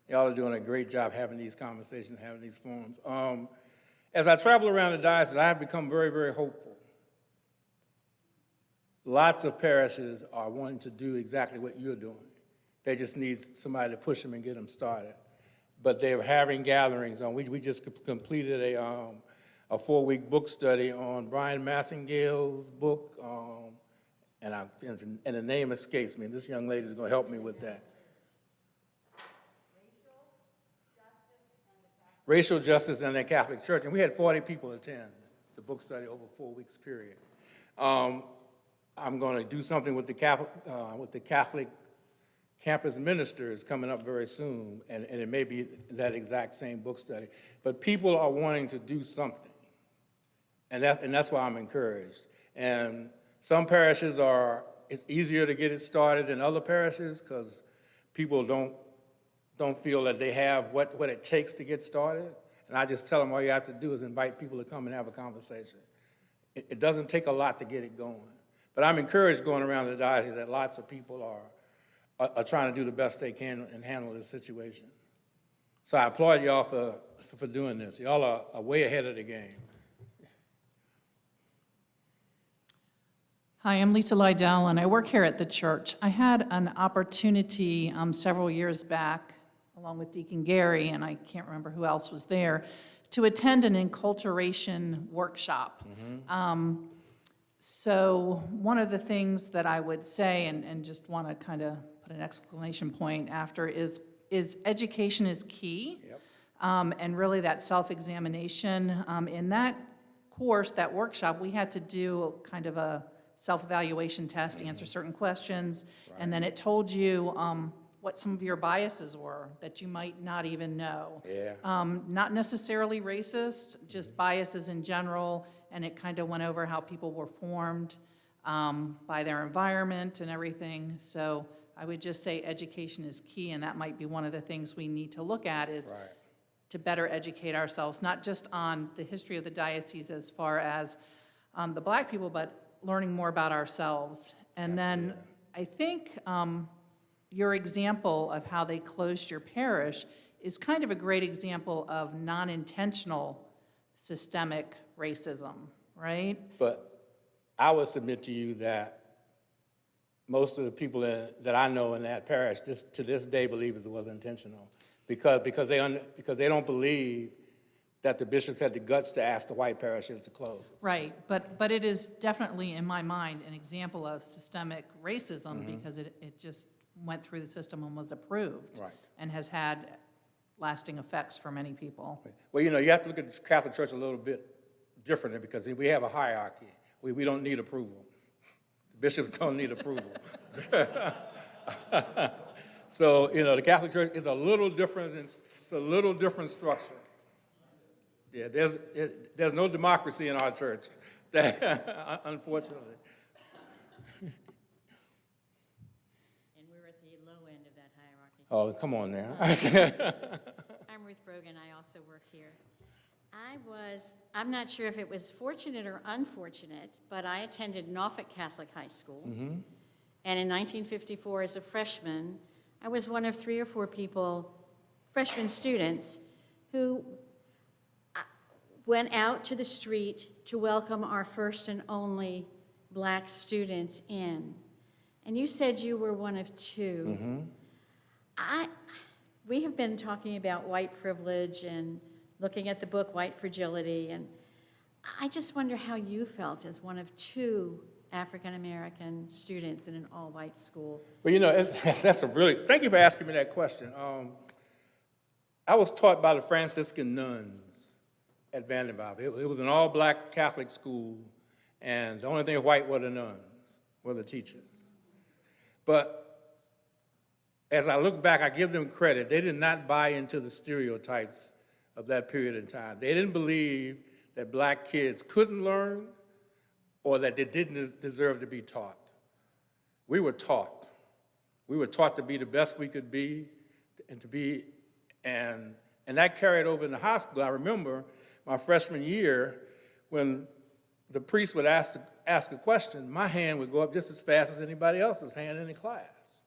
Y'all are doing a great job having these conversations, having these forums. As I travel around the diocese, I have become very, very hopeful. Lots of parishes are wanting to do exactly what you're doing. They just need somebody to push them and get them started. But they're having gatherings. We just completed a 4-week book study on Brian Massingale's book, and the name escapes me. This young lady is going to help me with that. Racial Justice and the Catholic Church. And we had 40 people attend the book study over a 4 weeks period. I'm going to do something with the Catholic campus ministers coming up very soon, and it may be that exact same book study. But people are wanting to do something, and that's why I'm encouraged. And some parishes it's easier to get it started than other parishes because people don't feel that they have what it takes to get started. And I just tell them all you have to do is invite people to come and have a conversation. It doesn't take a lot to get it going. But I'm encouraged going around the diocese that lots of people are trying to do the best they can and handle this situation. So I applaud y'all for doing this. Y'all are way ahead of the game. Hi, I'm Lisa Lydell, and I work here at the church. I had an opportunity several years back, along with Deacon Gary, and I can't remember who else was there, to attend an enculturation workshop. So one of the things that I would say, and just want to kind of put an exclamation point after, is education is key. Yep. And really that self-examination. In that course, that workshop, we had to do kind of a self-evaluation test, answer certain questions, and then it told you what some of your biases were that you might not even know. Yeah. Not necessarily racist, just biases in general, and it kind of went over how people were formed by their environment and everything. So I would just say education is key, and that might be one of the things we need to look at is to better educate ourselves, not just on the history of the diocese as far as the Black people, but learning more about ourselves. And then I think your example of how they closed your parish is kind of a great example of non-intentional systemic racism, right? But I would submit to you that most of the people that I know in that parish to this day believe it was intentional because they don't believe that the bishops had the guts to ask the white parishes to close. Right, but it is definitely, in my mind, an example of systemic racism because it just went through the system and was approved. Right. And has had lasting effects for many people. Well, you know, you have to look at the Catholic Church a little bit differently because we have a hierarchy. We don't need approval. The bishops don't need approval. So, you know, the Catholic Church is a little different. It's a little different structure. Yeah, there's no democracy in our church, unfortunately. And we're at the low end of that hierarchy. Oh, come on now. I'm Ruth Brogan, I also work here. I'm not sure if it was fortunate or unfortunate, but I attended Norfolk Catholic High School. And in 1954, as a freshman, I was one of 3 or 4 people, freshman students, who went out to the street to welcome our first and only black student in. And you said you were one of 2. We have been talking about white privilege and looking at the book White Fragility, and I just wonder how you felt as one of 2 African-American students in an all-white school. Well, you know, that's a really, thank you for asking me that question. I was taught by the Franciscan nuns at Vanderbilt. It was an all-black Catholic school, and the only thing white were the nuns, were the teachers. But as I look back, I give them credit. They did not buy into the stereotypes of that period in time. They didn't believe that black kids couldn't learn or that they didn't deserve to be taught. We were taught. We were taught to be the best we could be and to be, and that carried over into high school. I remember my freshman year when the priest would ask a question, my hand would go up just as fast as anybody else's hand in the class.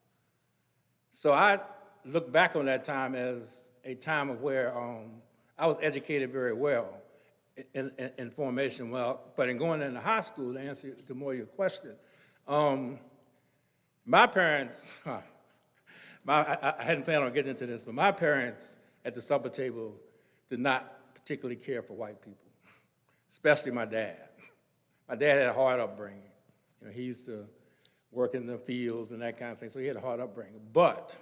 So I look back on that time as a time of where I was educated very well in formation. Well, but in going into high school, to answer to more of your question, my parents, I hadn't planned on getting into this, but my parents at the supper table did not particularly care for white people, especially my dad. My dad had a hard upbringing. You know, he used to work in the fields and that kind of thing, so he had a hard upbringing. But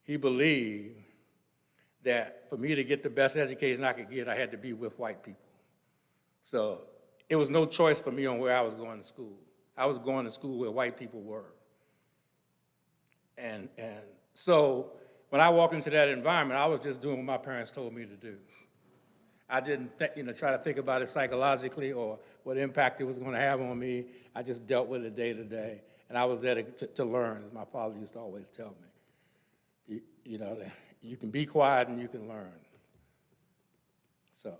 he believed that for me to get the best education I could get, I had to be with white people. So it was no choice for me on where I was going to school. I was going to school where white people were. And so when I walked into that environment, I was just doing what my parents told me to do. I didn't try to think about it psychologically or what impact it was going to have on me. I just dealt with it day to day. And I was there to learn, as my father used to always tell me. You know, you can be quiet and you can learn. So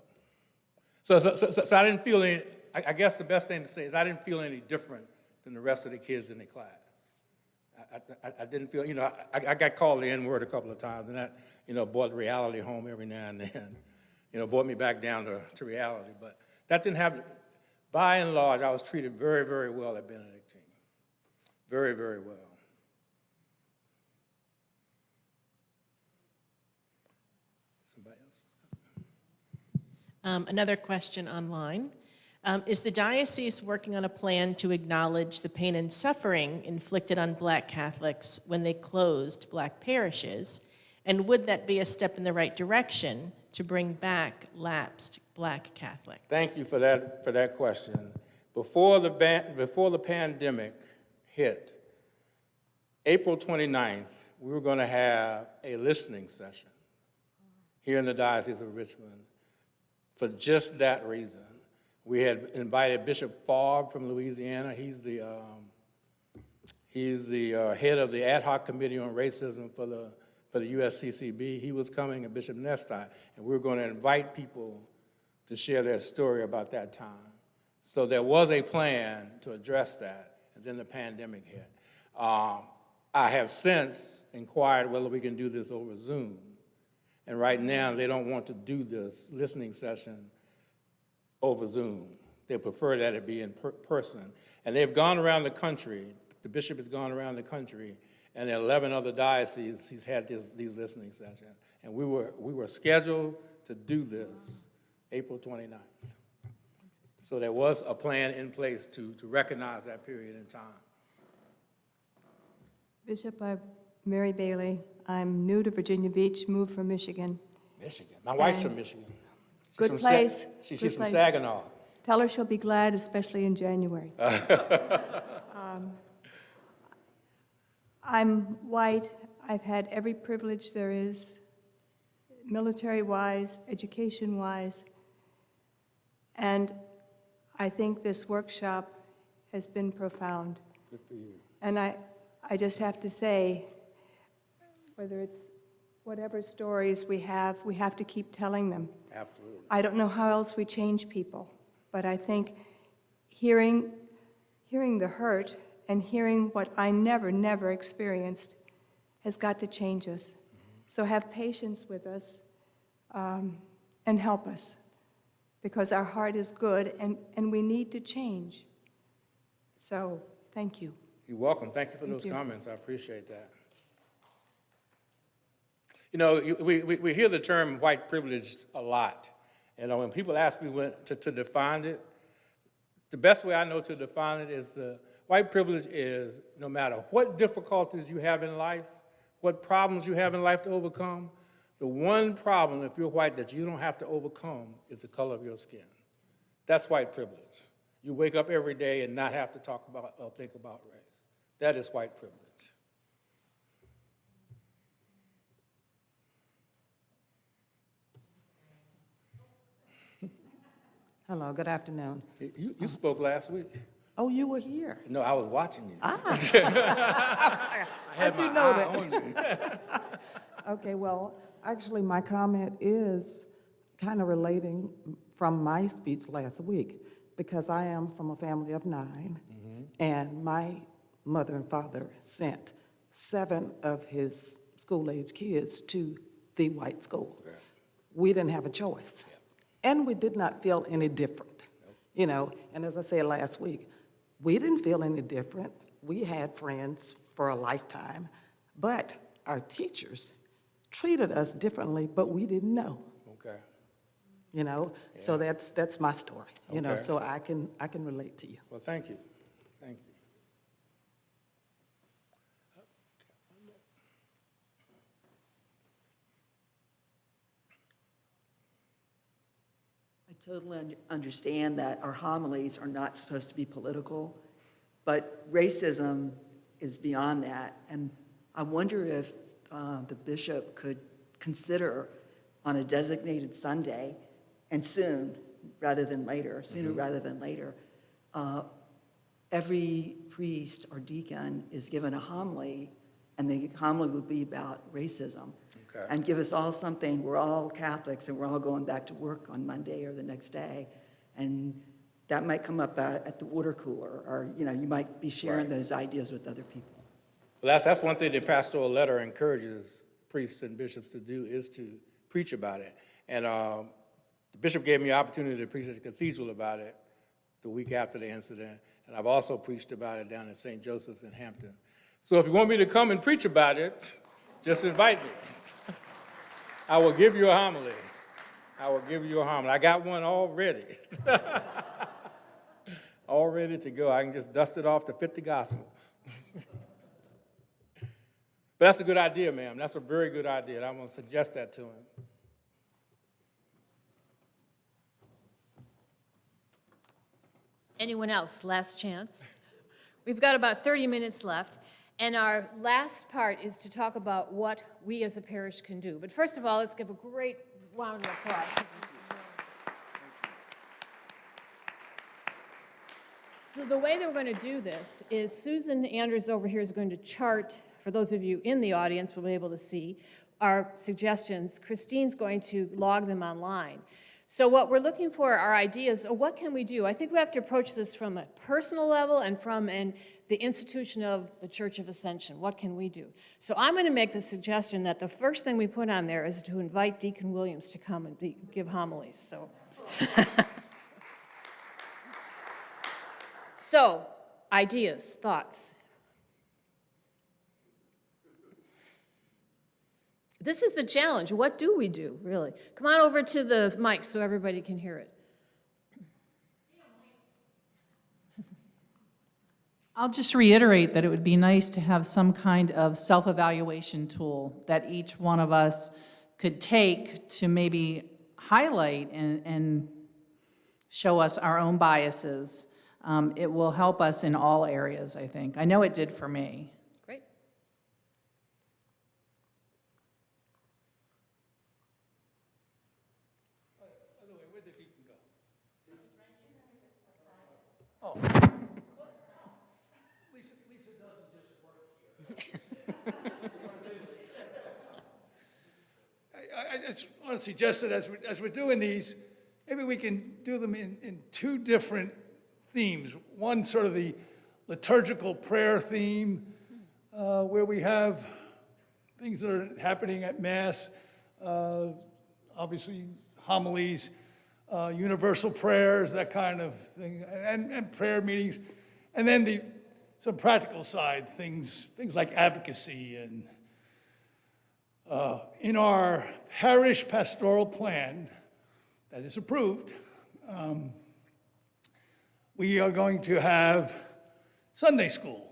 I didn't feel any, I guess the best thing to say is I didn't feel any different than the rest of the kids in the class. I didn't feel, I got called the N-word a couple of times, and that, brought reality home every now and then, brought me back down to reality. But that didn't happen. By and large, I was treated very, very well at Benedictine. Very, very well. Somebody else? Another question online. Is the diocese working on a plan to acknowledge the pain and suffering inflicted on black Catholics when they closed black parishes? And would that be a step in the right direction to bring back lapsed black Catholics? Thank you for that question. Before the pandemic hit, April 29th, we were going to have a listening session here in the Diocese of Richmond for just that reason. We had invited Bishop Favre from Louisiana. He's the head of the ad hoc committee on racism for the USCCB. He was coming, and Bishop Nestai, and we were going to invite people to share their story about that time. So there was a plan to address that, and then the pandemic hit. I have since inquired whether we can do this over Zoom, and right now they don't want to do this listening session over Zoom. They prefer that it be in person. And they've gone around the country, the bishop has gone around the country, and in 11 other dioceses, he's had these listening sessions. And we were scheduled to do this April 29th. So there was a plan in place to recognize that period in time. Bishop, I'm Mary Bailey. I'm new to Virginia Beach, moved from Michigan. Michigan. My wife's from Michigan. She's Good from place. She's Good from place. Saginaw. Tell her she'll be glad, especially in January. I'm white. I've had every privilege there is, military-wise, education-wise, and I think this workshop has been profound. Good for you. And I just have to say, whether it's whatever stories we have to keep telling them. Absolutely. I don't know how else we change people, but I think hearing the hurt and hearing what I never experienced has got to change us. So have patience with us and help us, because our heart is good and we need to change. So thank you. You're welcome. Thank you for Thank those you. comments. I appreciate that. You know, we hear the term white privilege a lot. You know, when people ask me to define it, the best way I know to define it is white privilege is no matter what difficulties you have in life, what problems you have in life to overcome, the one problem, if you're white, that you don't have to overcome is the color of your skin. That's white privilege. You wake up every day and not have to talk about or think about race. That is white privilege. Hello, good afternoon. You spoke last week. Oh, you were here. No, I was watching you. How'd you know that? On you. Okay, well, actually, my comment is kind of relating from my speech last week, because I am from a family of 9, and my mother and father sent 7 of his school-age kids to the white school. Okay. We didn't have a choice. And we did not feel any different, you know. And as I said last week, we didn't feel any different. We had friends for a lifetime, but our teachers treated us differently, but we didn't know, Okay. you know. So that's my story, you know. Okay. So I can relate to you. Well, thank you. Thank you. I totally understand that our homilies are not supposed to be political, but racism is beyond that. And I wonder if the bishop could consider on a designated Sunday, and soon, rather than later, sooner rather than later, every priest or deacon is given a homily, and the homily would be about racism. Okay. And give us all something. We're all Catholics, and we're all going back to work on Monday or the next day. And that might come up at the water cooler, or, you know, you might be sharing those ideas with other people. Well, that's one thing the pastoral letter encourages priests and bishops to do, is to preach about it. And the bishop gave me the opportunity to preach at the cathedral about it the week after the incident. And I've also preached about it down at St. Joseph's in Hampton. So if you want me to come and preach about it, just invite me. I will give you a homily. I will give you a homily. I got one all ready. All ready to go. I can just dust it off to fit the gospel. But that's a good idea, ma'am. That's a very good idea, and I'm going to suggest that to him. Anyone else? Last chance. We've got about 30 minutes left, and our last part is to talk about what we as a parish can do. But first of all, let's give a great round of applause. So the way that we're going to do this is Susan Andrews over here is going to chart, for those of you in the audience will be able to see, our suggestions. Christine's going to log them online. So what we're looking for are ideas of what can we do. I think we have to approach this from a personal level and from the institution of the Church of Ascension. What can we do? So I'm going to make the suggestion that the first thing we put on there is to invite Deacon Williams to come and give homilies. So, ideas, thoughts. This is the challenge. What do we do, really? Come on over to the mic so everybody can hear it. I'll just reiterate that it would be nice to have some kind of self-evaluation tool that each one of us could take to maybe highlight and show us our own biases. It will help us in all areas, I think. I know it did for me. Great. By the way, where'd the deacon go? Lisa doesn't just work here. I just want to suggest that as we're doing these, maybe we can do them in two different themes. One sort of the liturgical prayer theme, where we have things that are happening at Mass, obviously homilies, universal prayers, that kind of thing, and prayer meetings. And then some practical side, things like advocacy. And in our parish pastoral plan that is approved, we are going to have Sunday school.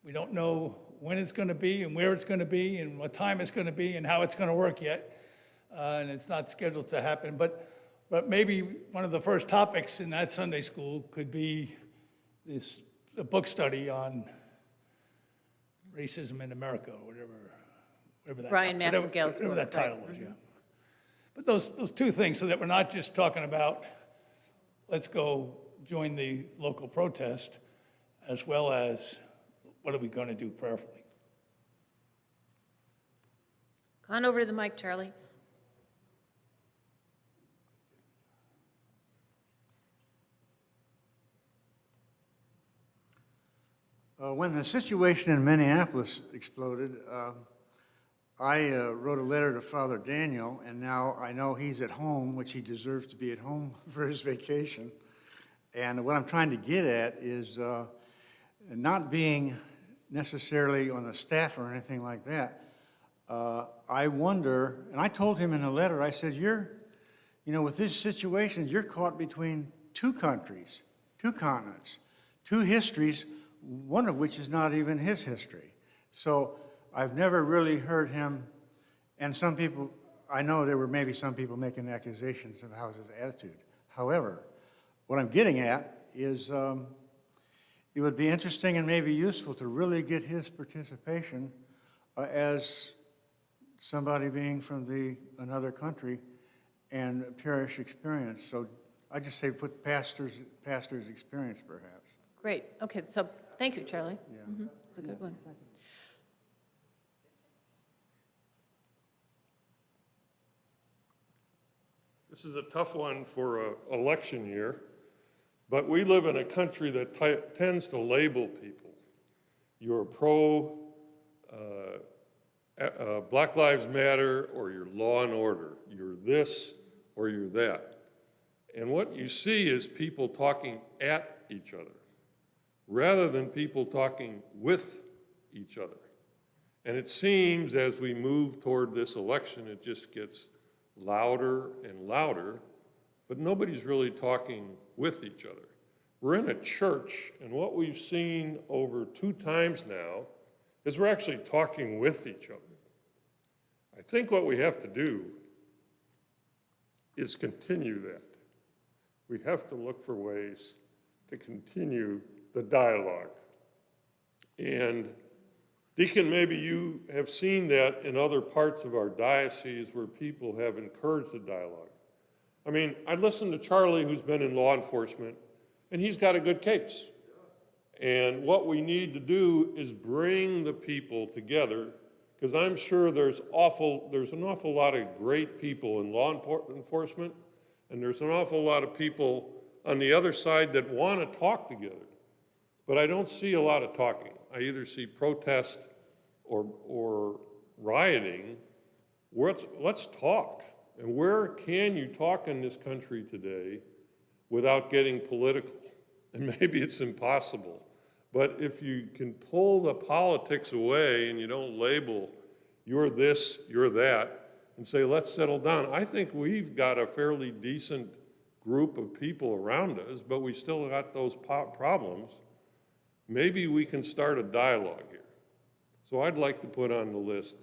We don't know when it's going to be and where it's going to be and what time it's going to be and how it's going to work yet. And it's not scheduled to happen. But maybe one of the first topics in that Sunday school could be the book study on racism in America, or whatever that Brian Massengale's whatever book, that title right. was, yeah. But those two things, so that we're not just talking about, let's go join the local protest, as well as what are we going to do prayerfully. Come on over to the mic, Charlie. When the situation in Minneapolis exploded, I wrote a letter to Father Daniel, and now I know he's at home, which he deserves to be at home for his vacation. And what I'm trying to get at is not being necessarily on the staff or anything like that. I wonder, and I told him in a letter, I said, with this situation, you're caught between two countries, two continents, two histories, one of which is not even his history. So I've never really heard him, and some people, I know there were maybe some people making accusations of how's his attitude. However, what I'm getting at is it would be interesting and maybe useful to really get his participation as somebody being from another country and parish experience. So I just say put pastor's experience perhaps. Great. Okay, so thank you, Charlie. Yeah. That's a good one. This is a tough one for an election year, but we live in a country that tends to label people. You're pro Black Lives Matter, or you're law and order. You're this or you're that. And what you see is people talking at each other rather than people talking with each other. And it seems as we move toward this election, it just gets louder and louder, but nobody's really talking with each other. We're in a church, and what we've seen over 2 times now is we're actually talking with each other. I think what we have to do is continue that. We have to look for ways to continue the dialogue. And Deacon, maybe you have seen that in other parts of our diocese where people have encouraged the dialogue. I mean, I listened to Charlie, who's been in law enforcement, and he's got a good case. And what we need to do is bring the people together, because I'm sure there's an awful lot of great people in law enforcement, and there's an awful lot of people on the other side that want to talk together. But I don't see a lot of talking. I either see protest or rioting. Let's talk. And where can you talk in this country today without getting political? And maybe it's impossible. But if you can pull the politics away and you don't label you're this, you're that, and say, let's settle down. I think we've got a fairly decent group of people around us, but we still got those problems. maybe we can start a dialogue here. So I'd like to put on the list,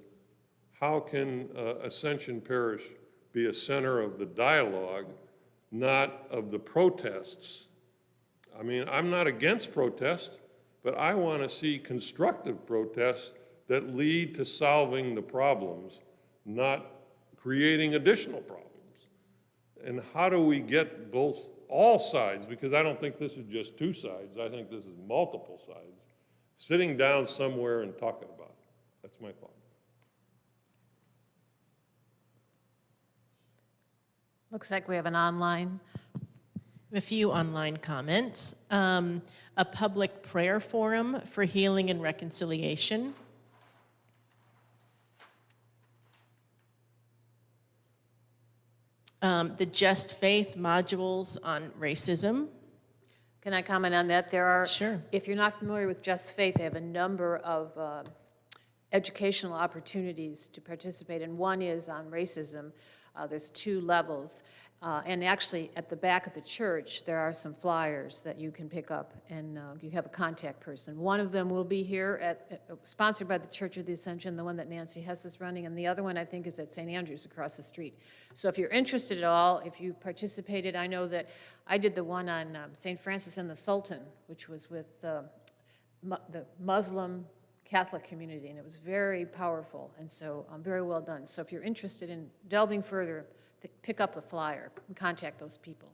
how can Ascension Parish be a center of the dialogue, not of the protests? I mean, I'm not against protest, but I want to see constructive protests that lead to solving the problems, not creating additional problems. And how do we get all sides, because I don't think this is just two sides, I think this is multiple sides, sitting down somewhere and talking about it. That's my thought. Looks like we have an online. A few online comments. A public prayer forum for healing and reconciliation. The Just Faith modules on racism. Can I comment on that? There are, Sure. if you're not familiar with Just Faith, they have a number of educational opportunities to participate in. One is on racism. There's 2 levels. And actually, at the back of the church, there are some flyers that you can pick up, and you have a contact person. One of them will be here, sponsored by the Church of the Ascension, the one that Nancy Hess is running, and the other one, I think, is at St. Andrews across the street. So if you're interested at all, if you participated, I know that I did the one on St. Francis and the Sultan, which was with the Muslim Catholic community, and it was very powerful, and so very well done. So if you're interested in delving further, pick up the flyer and contact those people.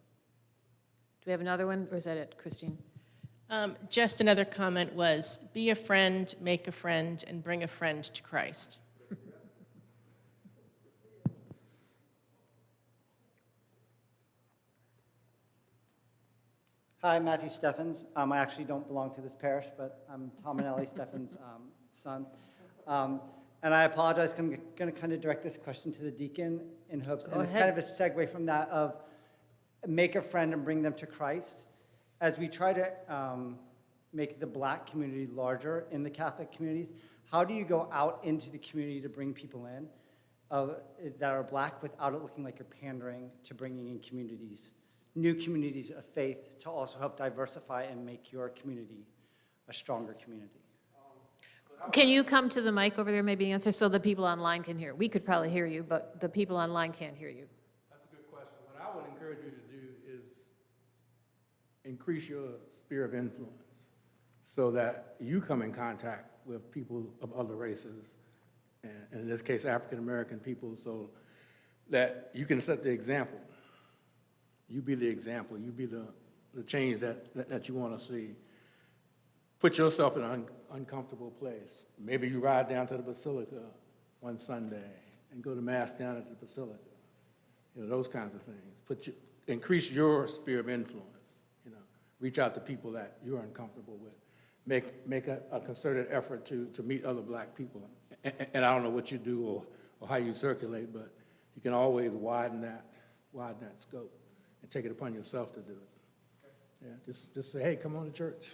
Do we have another one, or is that it, Christine? Just another comment was, be a friend, make a friend, and bring a friend to Christ. Hi, Matthew Steffens. I actually don't belong to this parish, but I'm Tom and Ellie Steffens' son. And I apologize, 'cause I'm going to kind of direct this question to the deacon in hopes, and it's kind of a segue from that of make a friend and bring them to Christ. As we try to make the Black community larger in the Catholic communities, how do you go out into the community to bring people in that are Black without it looking like you're pandering to bringing in communities, new communities of faith, to also help diversify and make your community a stronger community? Can you come to the mic over there, maybe answer, so the people online can hear? We could probably hear you, but the people online can't hear you. That's a good question. What I would encourage you to do is increase your sphere of influence so that you come in contact with people of other races, and in this case, African-American people, so that you can set the example. You be the example. You be the change that you want to see. Put yourself in an uncomfortable place. Maybe you ride down to the Basilica one Sunday and go to Mass down at the Basilica. You know, those kinds of things. Increase your sphere of influence. You know, reach out to people that you're uncomfortable with. Make a concerted effort to meet other Black people. And I don't know what you do or how you circulate, but you can always widen that scope and take it upon yourself to do it. Yeah, just say, hey, come on to church.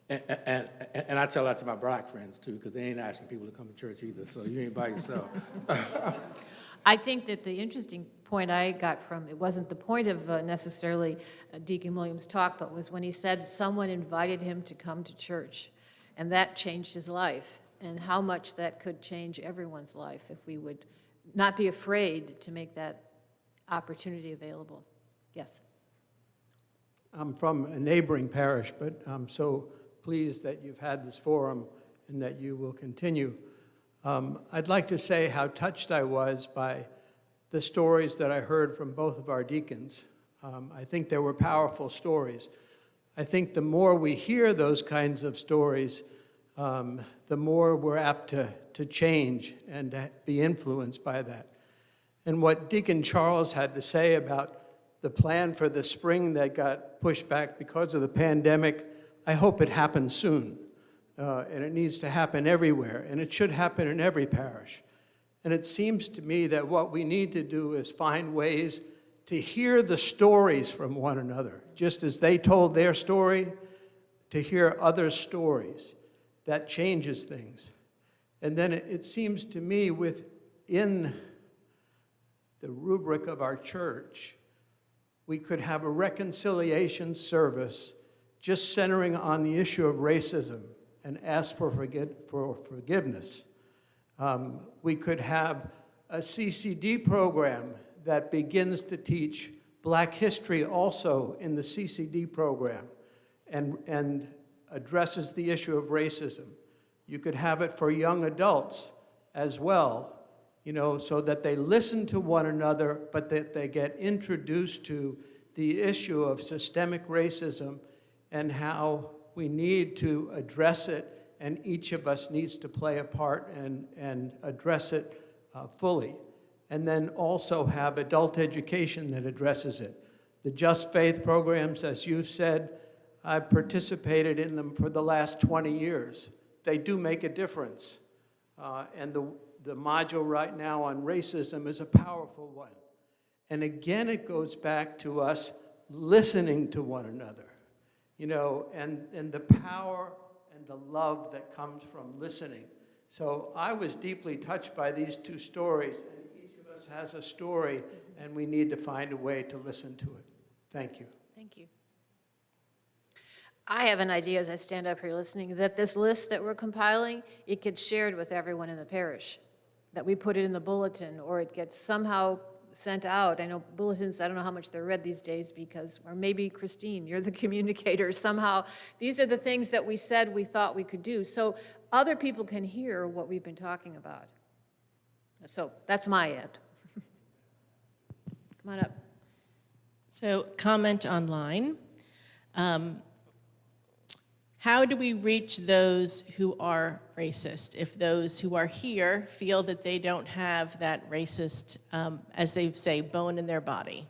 And I tell that to my Black friends, too, because they ain't asking people to come to church either, so you ain't by yourself. I think that the interesting point I got from, it wasn't the point of necessarily Deacon Williams' talk, but was when he said someone invited him to come to church, and that changed his life, and how much that could change everyone's life if we would not be afraid to make that opportunity available. Yes? I'm from a neighboring parish, but I'm so pleased that you've had this forum and that you will continue. I'd like to say how touched I was by the stories that I heard from both of our deacons. I think they were powerful stories. I think the more we hear those kinds of stories, the more we're apt to change and to be influenced by that. And what Deacon Charles had to say about the plan for the spring that got pushed back because of the pandemic, I hope it happens soon. And it needs to happen everywhere, and it should happen in every parish. And it seems to me that what we need to do is find ways to hear the stories from one another, just as they told their story, to hear other stories. That changes things. And then it seems to me within the rubric of our church, we could have a reconciliation service just centering on the issue of racism and ask for forgiveness. We could have a CCD program that begins to teach Black history also in the CCD program and addresses the issue of racism. You could have it for young adults as well, so that they listen to one another, but that they get introduced to the issue of systemic racism and how we need to address it, and each of us needs to play a part and address it fully. And then also have adult education that addresses it. The Just Faith programs, as you've said, I've participated in them for the last 20 years. They do make a difference. And the module right now on racism is a powerful one. And again, it goes back to us listening to one another, and the power and the love that comes from listening. So I was deeply touched by these two stories, and each of us has a story, and we need to find a way to listen to it. Thank you. Thank you. I have an idea as I stand up here listening that this list that we're compiling, it gets shared with everyone in the parish, that we put it in the bulletin, or it gets somehow sent out. I know bulletins, I don't know how much they're read these days because, or maybe Christine, you're the communicator. Somehow, these are the things that we said we thought we could do. So other people can hear what we've been talking about. So that's my end. Come on up. So comment online. How do we reach those who are racist if those who are here feel that they don't have that racist, as they say, bone in their body?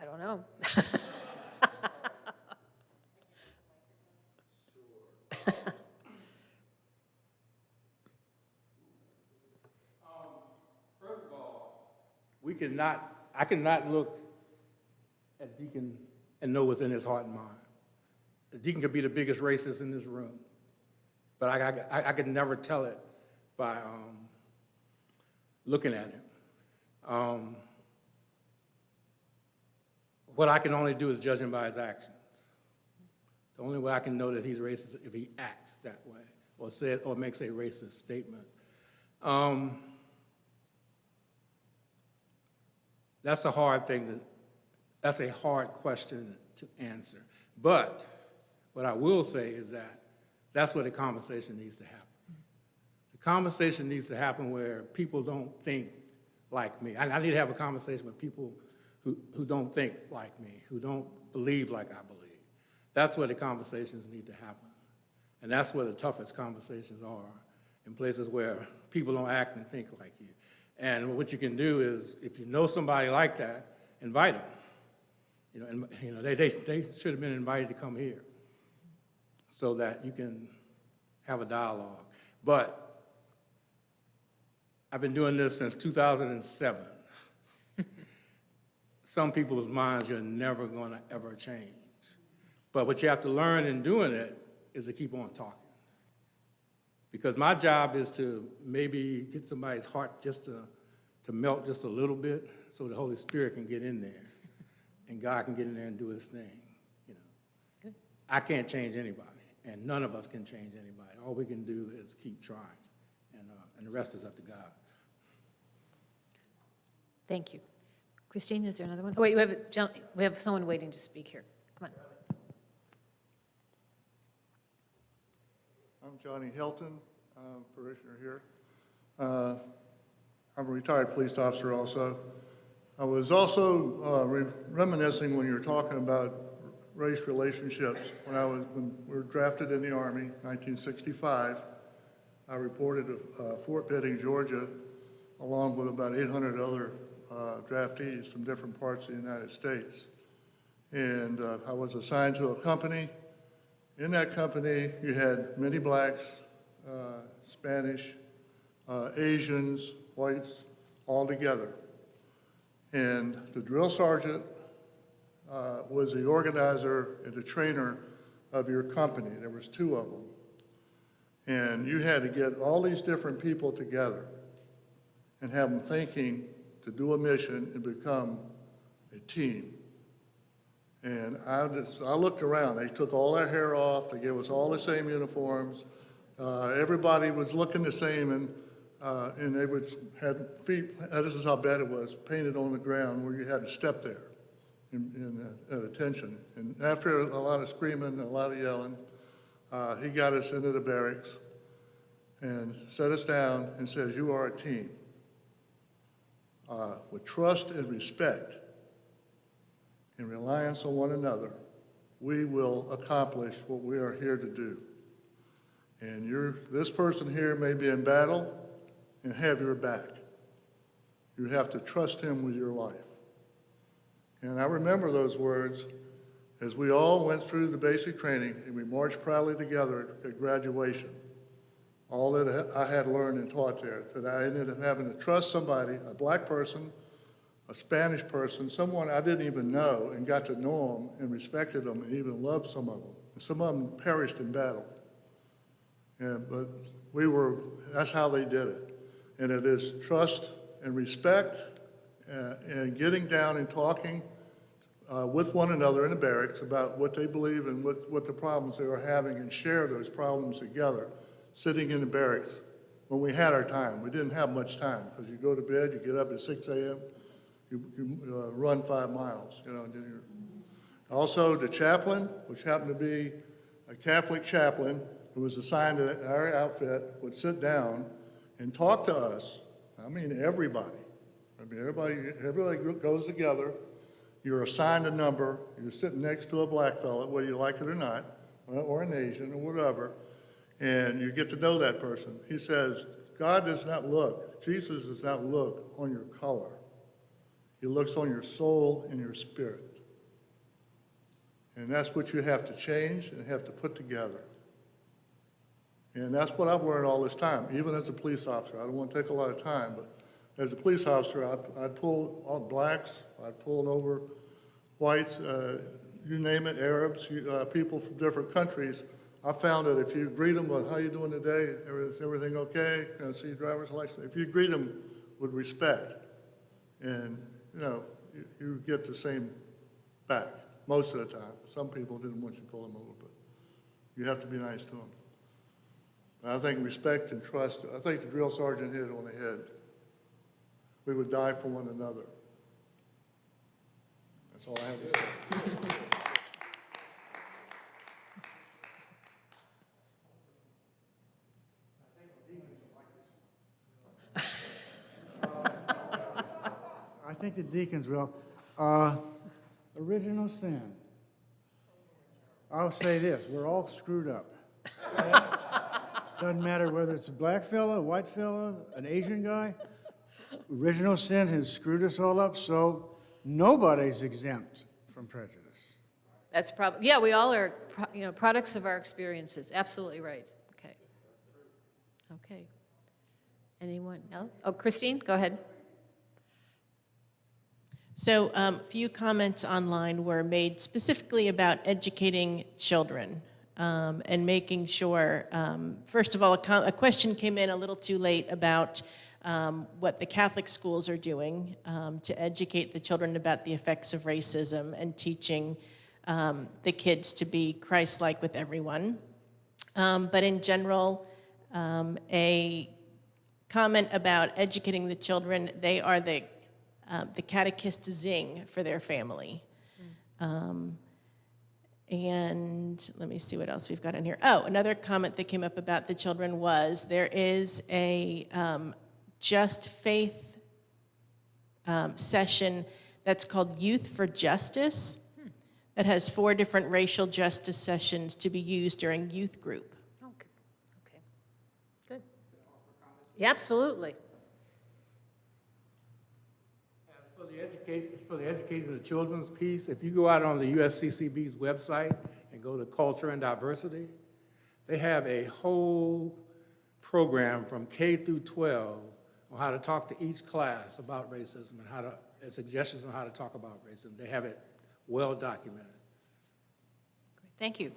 I don't know. First of all, I cannot look at Deacon and know what's in his heart and mind. The Deacon could be the biggest racist in this room, but I could never tell it by looking at him. What I can only do is judge him by his actions. The only way I can know that he's racist is if he acts that way or makes a racist statement. That's a hard thing that's a hard question to answer. But what I will say is that that's where the conversation needs to happen. The conversation needs to happen where people don't think like me. I need to have a conversation with people who don't think like me, who don't believe like I believe. That's where the conversations need to happen. And that's where the toughest conversations are, in places where people don't act and think like you. And what you can do is, if you know somebody like that, invite them. They should have been invited to come here so that you can have a dialogue. But I've been doing this since 2007. Some people's minds you're never going to ever change. But what you have to learn in doing it is to keep on talking. Because my job is to maybe get somebody's heart just to melt just a little bit so the Holy Spirit can get in there and God can get in there and do his thing. Good. I can't change anybody, and none of us can change anybody. All we can do is keep trying, and the rest is up to God. Thank you. Christine, is there another one? Oh, wait, we have someone waiting to speak here. Come on. I'm Johnny Hilton, parishioner here. I'm a retired police officer also. I was also reminiscing when you were talking about race relationships. When we were drafted in the Army, 1965, I reported to Fort Benning, Georgia, along with about 800 other draftees from different parts of the United States. And I was assigned to a company. In that company, you had many blacks, Spanish, Asians, whites, all together. And the drill sergeant was the organizer and the trainer of your company. There was two of them. And you had to get all these different people together and have them thinking to do a mission and become a team. And I looked around. They took all their hair off. They gave us all the same uniforms. Everybody was looking the same, and they had feet, this is how bad it was, painted on the ground where you had to step there at attention. And after a lot of screaming and a lot of yelling, he got us into the barracks and set us down and says, you are a team. With trust and respect and reliance on one another, we will accomplish what we are here to do. And this person here may be in battle and have your back. You have to trust him with your life. And I remember those words as we all went through the basic training and we marched proudly together at graduation. All that I had learned and taught there, that I ended up having to trust somebody, a black person, a Spanish person, someone I didn't even know, and got to know them and respected them and even loved some of them. And some of them perished in battle. But that's how they did it. And it is trust and respect and getting down and talking with one another in the barracks about what they believe and what the problems they are having, and share those problems together, sitting in the barracks when we had our time. We didn't have much time because you go to bed, you get up at 6 a.m., you run 5 miles, and then also the chaplain, which happened to be a Catholic chaplain who was assigned to our outfit, would sit down and talk to us. I mean, everybody. Everybody goes together. You're assigned a number. You're sitting next to a black fellow, whether you like it or not, or an Asian or whatever, and you get to know that person. He says, Jesus does not look on your color. He looks on your soul and your spirit. And that's what you have to change and have to put together. And that's what I've learned all this time, even as a police officer. I don't want to take a lot of time, but as a police officer, I'd pull all blacks, I'd pull over whites, you name it, Arabs, people from different countries. I found that if you greet them with, how you doing today? Is everything okay? Can I see your driver's license? If you greet them with respect, and you get the same back most of the time. Some people didn't want you to pull them over, but you have to be nice to them. And I think respect and trust, I think the drill sergeant hit it on the head. We would die for one another. That's all I have to say. I think the deacons will. Original sin. I'll say this, we're all screwed up. Doesn't matter whether it's a black fella, a white fella, an Asian guy. Original sin has screwed us all up, so nobody's exempt from prejudice. That's probably, yeah, we all are, products of our experiences. Absolutely right. Okay. Okay. Anyone else? Oh, Christine, go ahead. So a few comments online were made specifically about educating children and making sure, first of all, a question came in a little too late about what the Catholic schools are doing to educate the children about the effects of racism and teaching the kids to be Christ-like with everyone. But in general, a comment about educating the children, they are the catechist zing for their family. And let me see what else we've got in here. Oh, another comment that came up about the children was there is a Just Faith session that's called Youth for Justice that has 4 different racial justice sessions to be used during youth group. Okay. Okay. Good. Yeah, absolutely. For the educating of the children's piece, if you go out on the USCCB's website and go to Culture and Diversity, they have a whole program from K through 12 on how to talk to each class about racism and suggestions on how to talk about racism. They have it well documented. Thank you.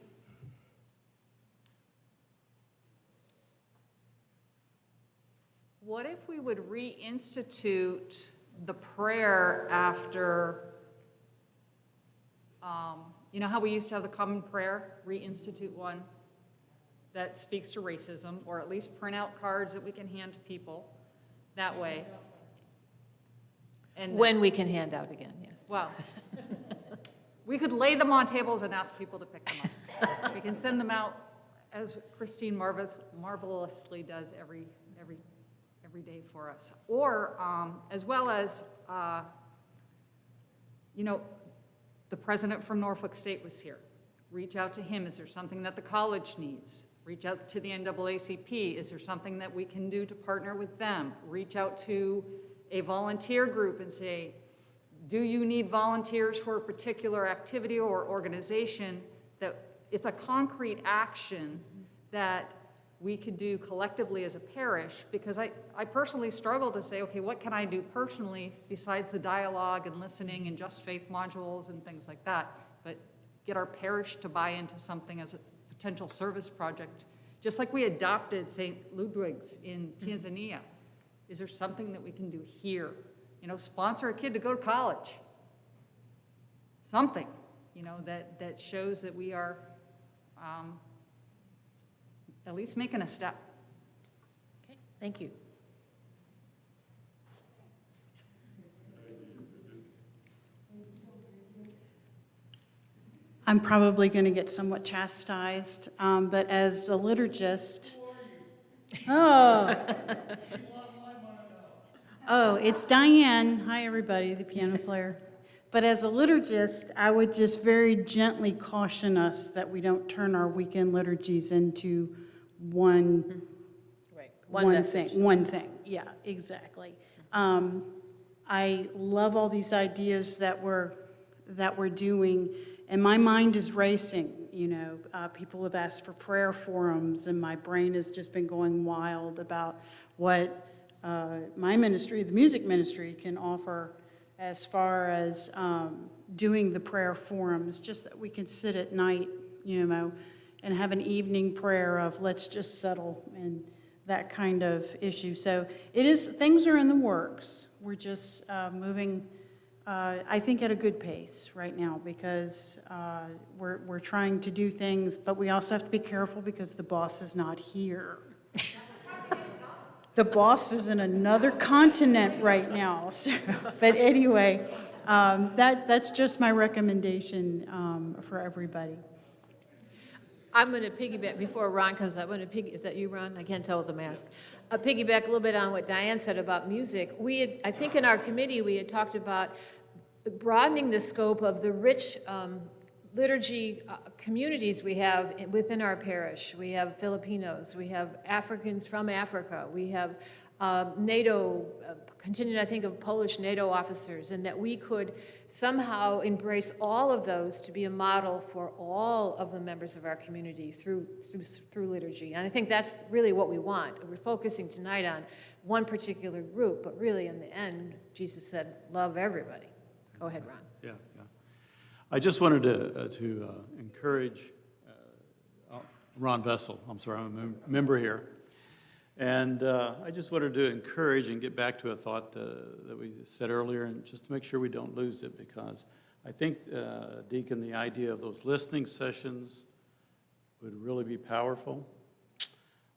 What if we would reinstitute the prayer after, you know how we used to have the common prayer, reinstitute one that speaks to racism, or at least print out cards that we can hand to people that way. And When we can hand out again, yes. well, we could lay them on tables and ask people to pick them up. We can send them out, as Christine marvelously does every day for us. Or, as well as, you know, the president from Norfolk State was here. Reach out to him. Is there something that the college needs? Reach out to the NAACP. Is there something that we can do to partner with them? Reach out to a volunteer group and say, do you need volunteers for a particular activity or organization? That it's a concrete action that we could do collectively as a parish, because I personally struggle to say, okay, what can I do personally besides the dialogue and listening and just faith modules and things like that, but get our parish to buy into something as a potential service project, just like we adopted St. Ludwig's in Tanzania. Is there something that we can do here? You know, sponsor a kid to go to college. Something, you know, that shows that we are at least making a step. Okay, thank you. I'm probably going to get somewhat chastised, but as a liturgist, oh, it's Diane. Hi, everybody, the piano player. But as a liturgist, I would just very gently caution us that we don't turn our weekend liturgies into one thing. Yeah, exactly. I love all these ideas that we're doing, and my mind is racing. You know, people have asked for prayer forums, and my brain has just been going wild about what my ministry, the music ministry, can offer as far as doing the prayer forums, just that we can sit at night, you know, and have an evening prayer of let's just settle and that kind of issue. So things are in the works. We're just moving, I think, at a good pace right now, because we're trying to do things, but we also have to be careful because the boss is not here. The boss is in another continent right now. So, but anyway, that's just my recommendation for everybody. I'm going to piggyback, before Ron comes up, is that you, Ron? I can't tell with the mask. I'll piggyback a little bit on what Diane said about music. I think in our committee, we had talked about broadening the scope of the rich liturgy communities we have within our parish. We have Filipinos, we have Africans from Africa, we have NATO, contingent, I think, of Polish NATO officers, and that we could somehow embrace all of those to be a model for all of the members of our community through liturgy. And I think that's really what we want. We're focusing tonight on one particular group, but really in the end, Jesus said, love everybody. Go ahead, Ron. Yeah. I just wanted to encourage Ron Vessel. I'm sorry, I'm a member here. And I just wanted to encourage and get back to a thought that we said earlier, and just to make sure we don't lose it, because I think, Deacon, the idea of those listening sessions would really be powerful.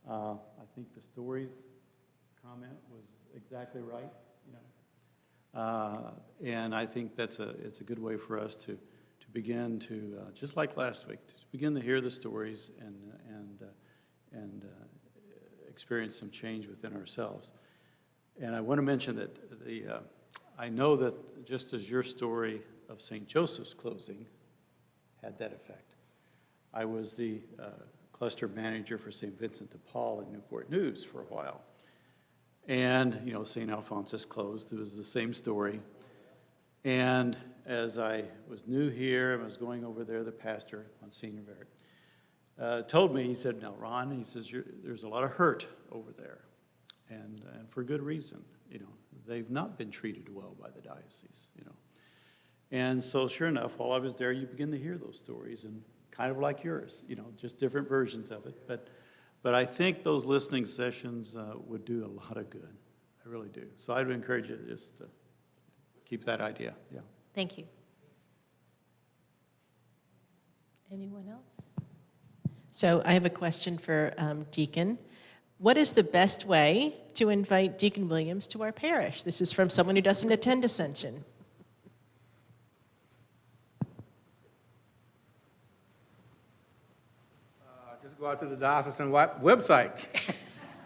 I think the stories comment was exactly right, you know. And I think it's a good way for us to begin to, just like last week, to begin to hear the stories and experience some change within ourselves. And I want to mention that I know that just as your story of St. Joseph's closing had that effect, I was the cluster manager for St. Vincent de Paul in Newport News for a while. And, you know, St. Alphonsus closed. It was the same story. And as I was new here and was going over there, the pastor, Monsignor Barrett, told me, he said, now, Ron, he says, there's a lot of hurt over there, and for good reason. You know, they've not been treated well by the diocese, you know. And so sure enough, while I was there, you begin to hear those stories, and kind of like yours, you know, just different versions of it. But I think those listening sessions would do a lot of good. I really do. So I would encourage you to just keep that idea, yeah. Thank you. Anyone else? So I have a question for Deacon. What is the best way to invite Deacon Williams to our parish? This is from someone who doesn't attend Ascension. Just go out to the diocesan website,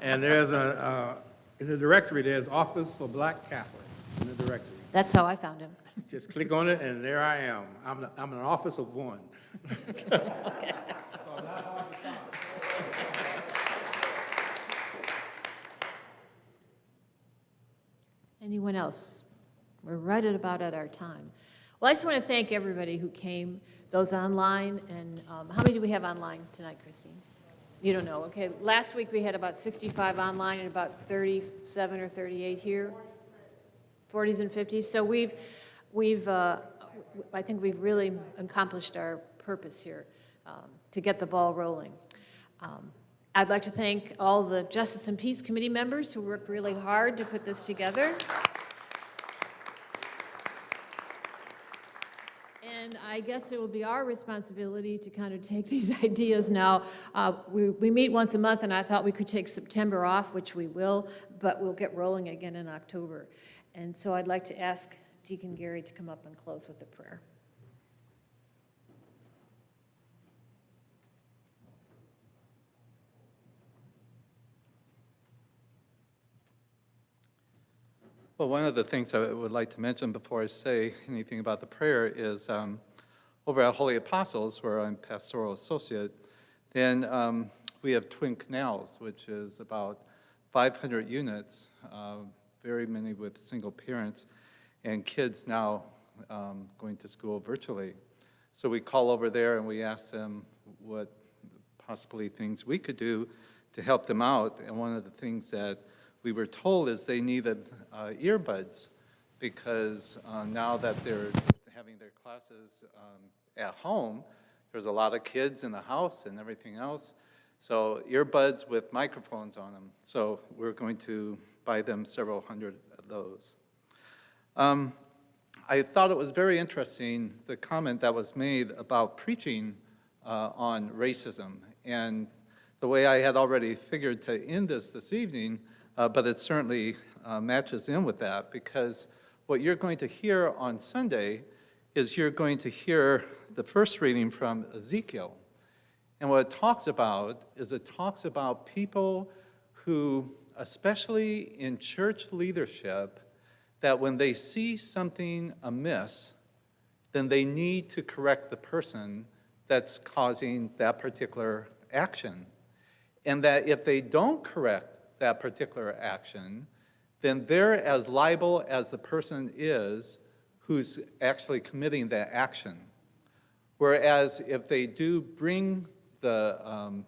and there's in the directory, there's Office for Black Catholics in the directory. That's how I found him. Just click on it, and there I am. I'm an office of one. Anyone else? We're right at about at our time. Well, I just want to thank everybody who came, those online, and how many do we have online tonight, Christine? You don't know, okay. Last week we had about 65 online and about 37 or 38 here. 40s and 50s. So I think we've really accomplished our purpose here to get the ball rolling. I'd like to thank all the Justice and Peace Committee members who worked really hard to put this together. And I guess it will be our responsibility to kind of take these ideas now. We meet once a month, and I thought we could take September off, which we will, but we'll get rolling again in October. And so I'd like to ask Deacon Gary to come up and close with a prayer. Well, one of the things I would like to mention before I say anything about the prayer is over at Holy Apostles, where I'm pastoral associate, then we have Twin Canals, which is about 500 units, very many with single parents, and kids now going to school virtually. So we call over there and we ask them what possibly things we could do to help them out. And one of the things that we were told is they needed earbuds because now that they're having their classes at home, there's a lot of kids in the house and everything else. So earbuds with microphones on them. So we're going to buy them several hundred of those. I thought it was very interesting, the comment that was made about preaching on racism. And the way I had already figured to end this evening, but it certainly matches in with that, because what you're going to hear on Sunday is you're going to hear the first reading from Ezekiel. And what it talks about is it talks about people who, especially in church leadership, that when they see something amiss, then they need to correct the person that's causing that particular action. And that if they don't correct that particular action, then they're as liable as the person is who's actually committing that action. Whereas if they do bring the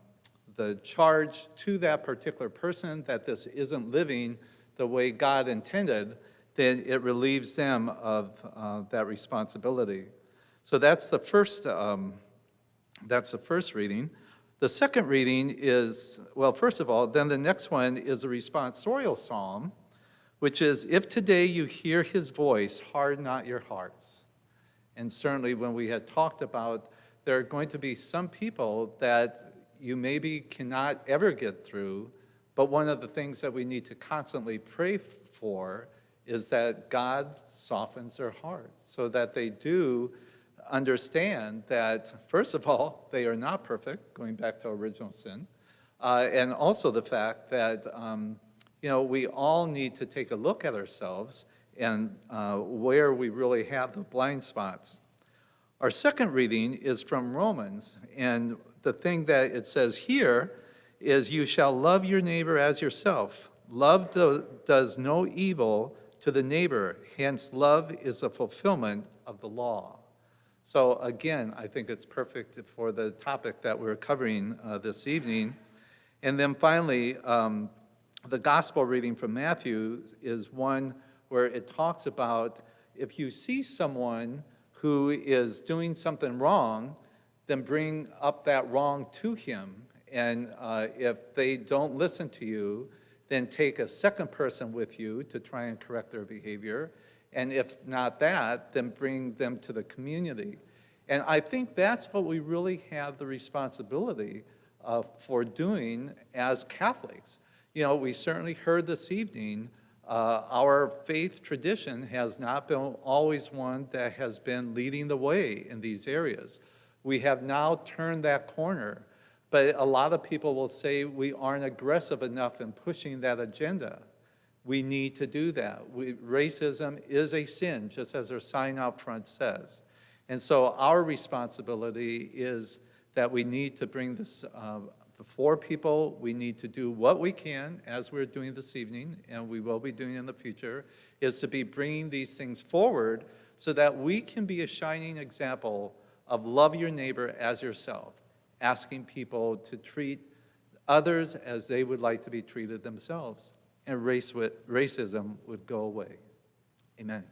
charge to that particular person that this isn't living the way God intended, then it relieves them of that responsibility. So that's the first reading. The second reading is, well, first of all, then the next one is a responsorial psalm, which is, if today you hear his voice, harden not your hearts. And certainly when we had talked about there are going to be some people that you maybe cannot ever get through, but one of the things that we need to constantly pray for is that God softens their heart so that they do understand that, first of all, they are not perfect, going back to original sin, and also the fact that we all need to take a look at ourselves and where we really have the blind spots. Our second reading is from Romans, and the thing that it says here is, you shall love your neighbor as yourself. Love does no evil to the neighbor, hence love is a fulfillment of the law. So again, I think it's perfect for the topic that we're covering this evening. And then finally, the gospel reading from Matthew is one where it talks about if you see someone who is doing something wrong, then bring up that wrong to him. And if they don't listen to you, then take a second person with you to try and correct their behavior. And if not that, then bring them to the community. And I think that's what we really have the responsibility for doing as Catholics. You know, we certainly heard this evening, our faith tradition has not been always one that has been leading the way in these areas. We have now turned that corner, but a lot of people will say we aren't aggressive enough in pushing that agenda. We need to do that. Racism is a sin, just as our sign out front says. And so our responsibility is that we need to bring this before people. We need to do what we can, as we're doing this evening, and we will be doing in the future, is to be bringing these things forward so that we can be a shining example of love your neighbor as yourself, asking people to treat others as they would like to be treated themselves, and racism would go away. Amen.